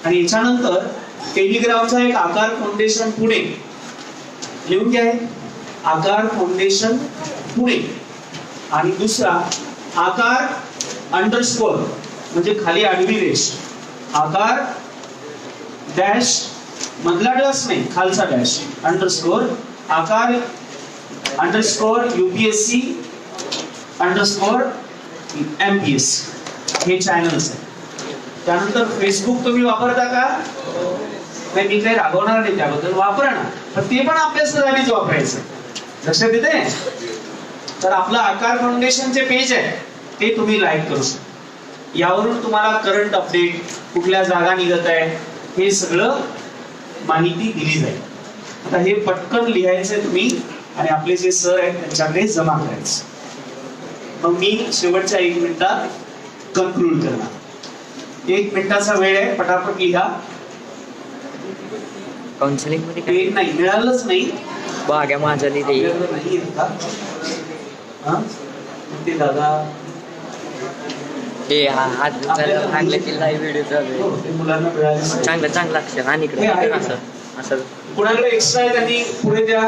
आणि याच्यानंतर टेलिग्रामचा एक आकार फाउंडेशन पुणे लिहून घ्या, आकार फाउंडेशन पुणे, आणि दुसरा आकार अंडरस्कोर म्हणजे खाली आडवी रेष, आकार डॅश मधला डॅश नाही, खालचा डॅश, अंडरस्कोर आकार अंडरस्कोर UPSC अंडरस्कोर MPSC. हे चॅनल्स आहे. त्यानंतर फेसबुक तुम्ही वापरता का? नाही, मी काही रागवणार नाही त्याबद्दल, वापरा ना, पण ते पण अभ्यासासाठीच वापरायचं. लक्षात येते? तर आपलं आकार फाउंडेशनचे पेज आहे ते तुम्ही लाईक करू शकता. यावरून तुम्हाला करंट अपडेट, कुठल्या जागा निघत आहे, हे सगळं माहिती दिली जाईल. आता हे पटकन लिहायचंय तुम्ही आणि आपले जे सर आहेत त्यांच्याकडे जमा करायचं. मग मी शेवटच्या 1 मिनिटात कन्क्लूड करणार. 1 मिनिटाचा वेळ आहे, पटापट लिहा. काउन्सिलिंग मध्ये नाही मिळालंच नाही, बाग्या माझ्या लिहिले नाही का? ते दादा हे हात चांगलं की लाईव्ह व्हिडिओ चालू आहे. ते मुलांना मिळाले चांगलं चांगलं अक्षर आणि इकडे असं असं कुणाकडे एक्स्ट्रा आहे त्यांनी पुढे द्या.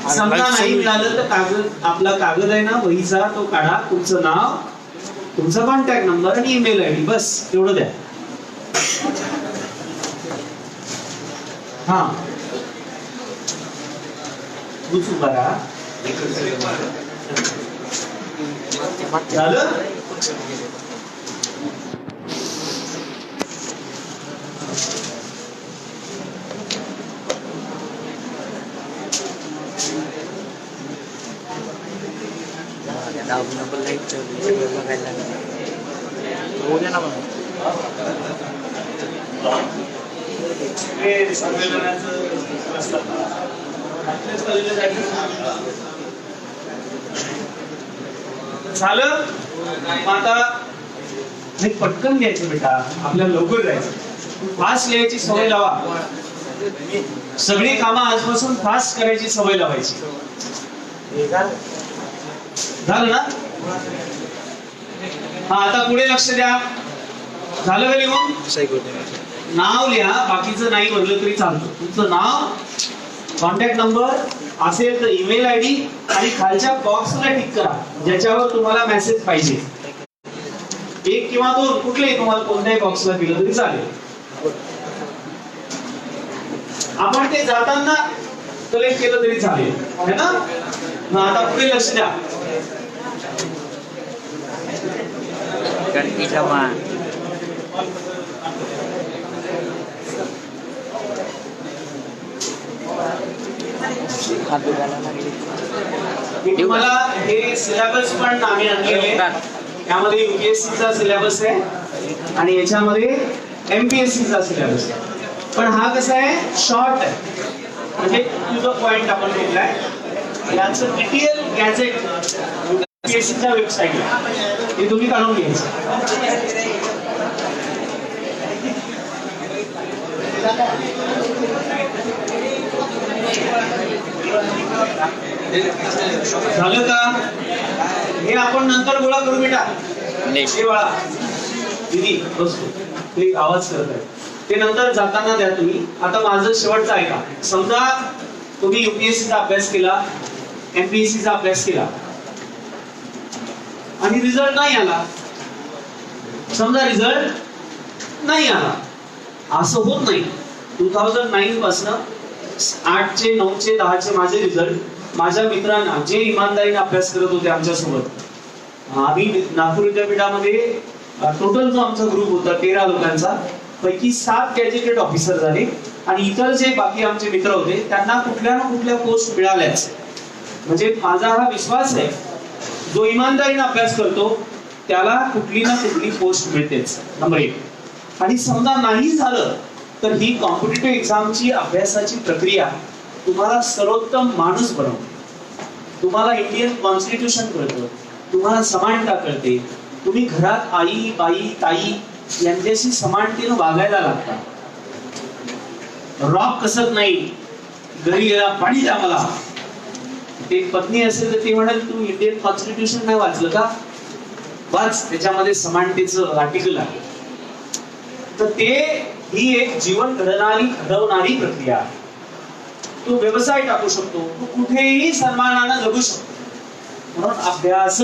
समजा नाही मिळालं तर कागद, आपला कागद आहे ना वहीचा, तो काढा, तुमचं नाव, तुमचा कॉन्टॅक्ट नंबर आणि ईमेल आयडी, बस एवढं द्या. हा उचू करा. झालं? बघायला उद्या ना मग. हे संमेलनाचं झालं. आता नाही, पटकन घ्यायचं बेटा, आपल्याला लवकर जायचं. फास्ट लिहायची सवय लावा. सगळी कामं आजपासून फास्ट करायची सवय लावायची. झालं ना? हा आता पुढे लक्ष द्या. झालं का लिहून? नाव लिहा, बाकीचं नाही म्हणलं तरी चालतं. तुमचं नाव, कॉन्टॅक्ट नंबर असेल तर ईमेल आयडी आणि खालच्या बॉक्सला टिक करा ज्याच्यावर तुम्हाला मेसेज पाहिजे. एक किंवा दोन, कुठलेही तुम्हाला कोणत्याही बॉक्सला दिलं तरी चालेल. आपण ते जाताना कलेक्ट केलं तरी चालेल, है ना? आता पुढे लक्ष द्या. गणपती जमा मी तुम्हाला हे सिलेबस पण आम्ही आणलेले. यामध्ये UPSC चा सिलेबस आहे आणि याच्यामध्ये MPSC चा सिलेबस आहे. पण हा कसा आहे, शॉर्ट आहे, म्हणजे टू द पॉइंट आपण घेतलाय. याचं डिटेल गॅजेट UPSC च्या वेबसाईटला हे तुम्ही काढून घ्यायचं. झालं का? हे आपण नंतर गोळा करू बेटा. हे बाळा दीदी बसतो, ते आवाज करत आहे, ते नंतर जाताना द्या तुम्ही. आता माझं शेवटचं आहे का, समजा तुम्ही UPSC चा अभ्यास केला, MPSC चा अभ्यास केला आणि रिझल्ट नाही आला. समजा रिझल्ट नाही आला, असं होत नाही. 2009 पासून 8चे 9चे 10चे माझे रिझल्ट माझ्या मित्रांना जे इमानदारीने अभ्यास करत होते आमच्यासोबत, आम्ही नागपूर विद्यापीठामध्ये टोटल जो आमचा ग्रुप होता 13 लोकांचा पैकी 7 गॅजेटेड ऑफिसर झाले आणि इतर जे बाकी आमचे मित्र होते त्यांना कुठल्या ना कुठल्या पोस्ट मिळाल्याच. म्हणजे माझा हा विश्वास आहे, जो इमानदारीने अभ्यास करतो त्याला कुठली ना कुठली पोस्ट मिळतेच, नंबर 1. आणि समजा नाही झालं तर ही कॉम्पिटिटिव्ह एक्झामची अभ्यासाची प्रक्रिया तुम्हाला सर्वोत्तम माणूस बनवते. तुम्हाला इंडियन कॉन्स्टिट्यूशन कळतं, तुम्हाला समानता कळते, तुम्ही घरात आई बाई ताई यांच्याशी समानतेने वागायला लागता. रॉक कसत नाही, घरी गेला पाणी द्या मला. ते पत्नी असेल तर ते म्हणेल तू इंडियन कॉन्स्टिट्यूशन नाही वाचलं का, वाच, त्याच्यामध्ये समानतेचं आर्टिकल आहे. तर ते ही एक जीवन घडवणारी प्रक्रिया आहे. तू व्यवसाय टाकू शकतो, तू कुठेही सन्मानाने जगू शकतो. म्हणून अभ्यास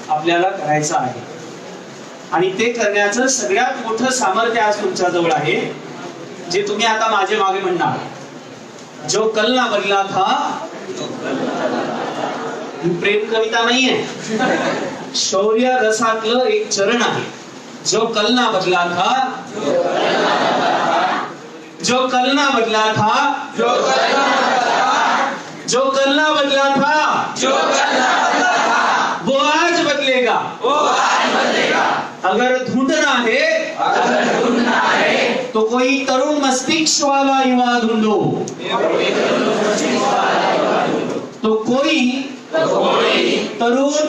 आपल्याला करायचा आहे आणि ते करण्याचं सगळ्यात मोठं सामर्थ्य आज तुमच्या जवळ आहे, जे तुम्ही आता माझे मागे म्हणणार. जो कल ना बदला था, ही प्रेम कविता नाहीये, शौर्य रसातलं एक चरण आहे. जो कल ना बदला था, जो कल ना बदला था, जो कल ना बदला था, वो आज बदलेगा. अगर ढूंढना है तो कोई तरुण मस्तिष्क वाला युवा ढूंढो. तो कोई तरुण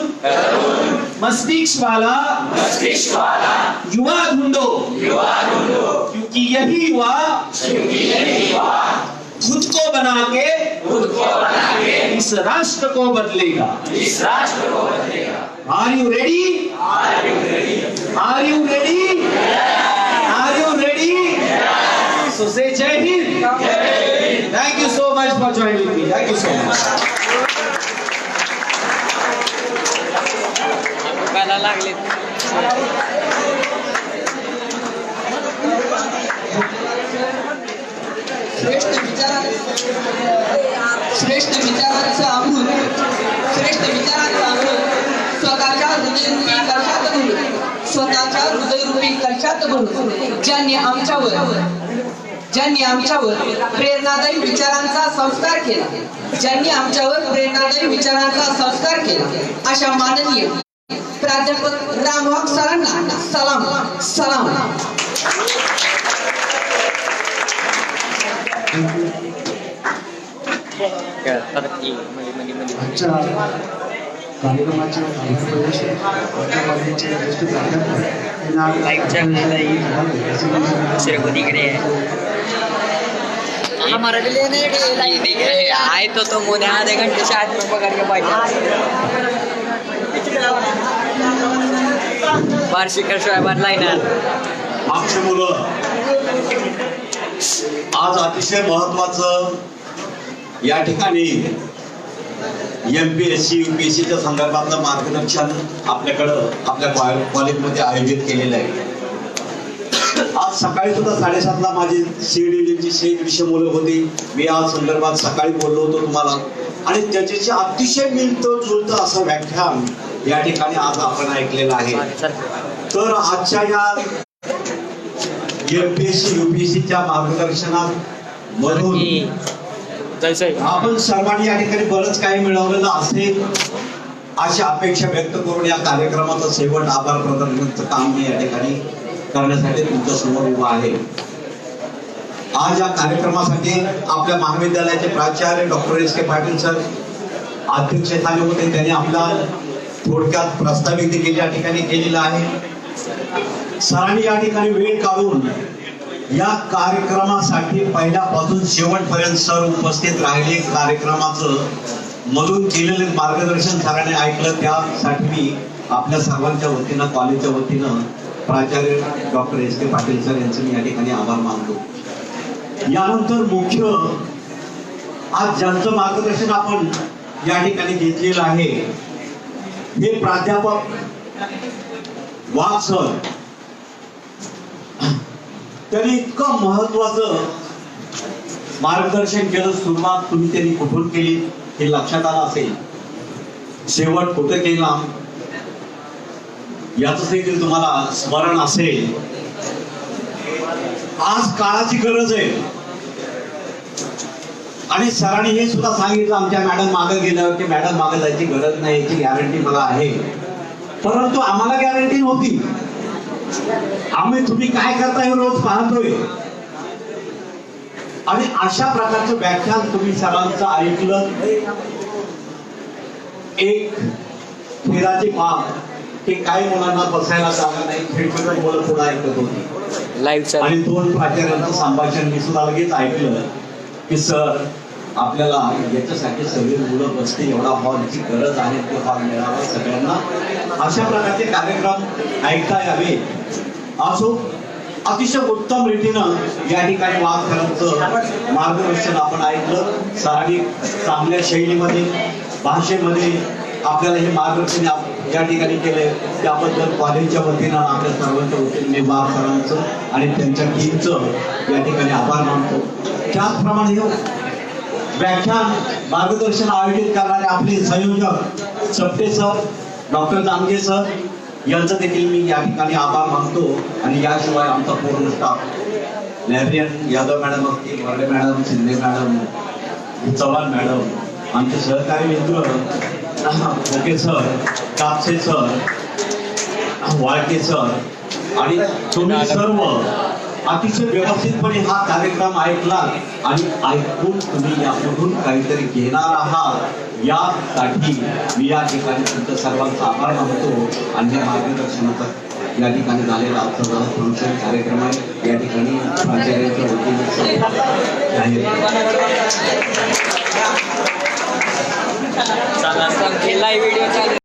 मस्तिष्क वाला युवा ढूंढो, क्योंकि यही युवा खुद को बना के इस राष्ट्र को बदलेगा. Are you ready? Are you ready? Are you ready? So say Jai Hind. Thank you so much for joining me. Thank you so much. लागले श्रेष्ठ विचारांचं अमृत स्वतःच्या हृदयरूपी कलशात भरून ज्यांनी आमच्यावर प्रेरणादायी विचारांचा संस्कार केला अशा माननीय प्राध्यापक राम वाघ सरांना सलाम आजच्या कार्यक्रमाचे हमारा भी लेने आए तो मुझे आधे घंटे से आज में पकड़ के पाहिजे वार्षिक शोयबार लाईनार आमची मुलं आज अतिशय महत्वाचं या ठिकाणी MPSC UPSCच्या संदर्भातलं मार्गदर्शन आपल्या कॉलेजमध्ये आयोजित केलेलं आहे. आज सकाळी सुद्धा 7:30ला माझी CDLची 100 मुलं होती. मी आज संदर्भात सकाळी बोललो होतो तुम्हाला आणि त्याचे अतिशय मिळतं जुळतं असं व्याख्यान या ठिकाणी आज आपण ऐकलेलं आहे. तर आजच्या या MPSC UPSCच्या मार्गदर्शनात मधून आपण सर्वांनी या ठिकाणी बरंच काही मिळवलेलं असेल अशी अपेक्षा व्यक्त करून या कार्यक्रमाचं शेवट आभार प्रदर्शनाचं काम मी या ठिकाणी करण्यासाठी तुमच्या समोर उभा आहे. आज या कार्यक्रमासाठी आपल्या महाविद्यालयाचे प्राचार्य डॉक्टर S.K. पाटील सर अध्यक्षस्थानी होते. त्यांनी आपला थोडक्यात प्रस्तावित देखील या ठिकाणी केलेला आहे. सरांनी या ठिकाणी वेळ काढून या कार्यक्रमासाठी पहिल्यापासून शेवटपर्यंत सर उपस्थित राहिले. कार्यक्रमाचं मधून केलेले मार्गदर्शन सरांनी ऐकलं त्यासाठी मी आपल्या सर्वांच्या वतीनं कॉलेजच्या वतीनं प्राचार्य डॉक्टर S.K. पाटील सर यांचे मी या ठिकाणी आभार मानतो. यानंतर मुख्य आज ज्यांचं मार्गदर्शन आपण या ठिकाणी घेतलेलं आहे हे प्राध्यापक वाघ सर. त्यांनी इतकं महत्वाचं मार्गदर्शन केलं. सुरुवात तुम्ही त्यांनी कुठून केली हे लक्षात आलं असेल, शेवट कुठं केला याच देखील तुम्हाला स्मरण असेल. आज काळाची गरज आहे आणि सरांनी हे सुद्धा सांगितलं आमच्या मॅडम मागे गेल्यावर की मॅडम मागे जायची गरज नाही याची गॅरंटी मला आहे. परंतु आम्हाला गॅरंटी नव्हती. आम्ही तुम्ही काय करताय रोज पाहतोय आणि अशा प्रकारचं व्याख्यान तुम्ही सरांचं ऐकलं. एक फेराची बाब की काही मुलांना बसायला जागा नाही, खिडकीतून मुलं पुढे ऐकत होती लाईव्ह आणि 2 प्राचार्यांचं संभाषण मी सुद्धा लगेच ऐकलं की सर आपल्याला याच्यासाठी सगळी मुलं बसते एवढा हॉलची गरज आहे, ते हॉल मिळावा सगळ्यांना. अशा प्रकारचे कार्यक्रम ऐकता यावे असो अतिशय उत्तम रीतीनं या ठिकाणी वाघसरांचं मार्गदर्शन आपण ऐकलं. सरांनी चांगल्या शैलीमध्ये भाषेमध्ये आपल्याला हे मार्गदर्शन या ठिकाणी केले त्याबद्दल कॉलेजच्या वतीनं आपल्या सर्वांच्या वतीने मी वाघसरांचं आणि त्यांच्या टीमचं या ठिकाणी आभार मानतो. त्याचप्रमाणे हे व्याख्यान मार्गदर्शन आयोजित करणारे आपले संयोजक सप्टे सर, डॉक्टर दामगे सर यांचं देखील मी या ठिकाणी आभार मानतो. आणि याशिवाय आमचा पूर्ण स्टाफ, लायब्रेरियन यादव मॅडम असतील, Verde madam, Shinde madam, Chavan madam, आमचे सहकारी मित्र खोके sir, Kapse sir, Walke sir आणि तुम्ही सर्व अतिशय व्यवस्थितपणे हा कार्यक्रम ऐकला आणि ऐकून तुम्ही यामधून काहीतरी घेणार आहात यासाठी मी या ठिकाणी तुमच्या सर्वांचा आभार मानतो. आणि मार्गदर्शनाचा या ठिकाणी झालेला आजचा फंक्शन कार्यक्रम आहे या ठिकाणी प्राचार्यांच्या वतीने लाईव्ह व्हिडिओ चालू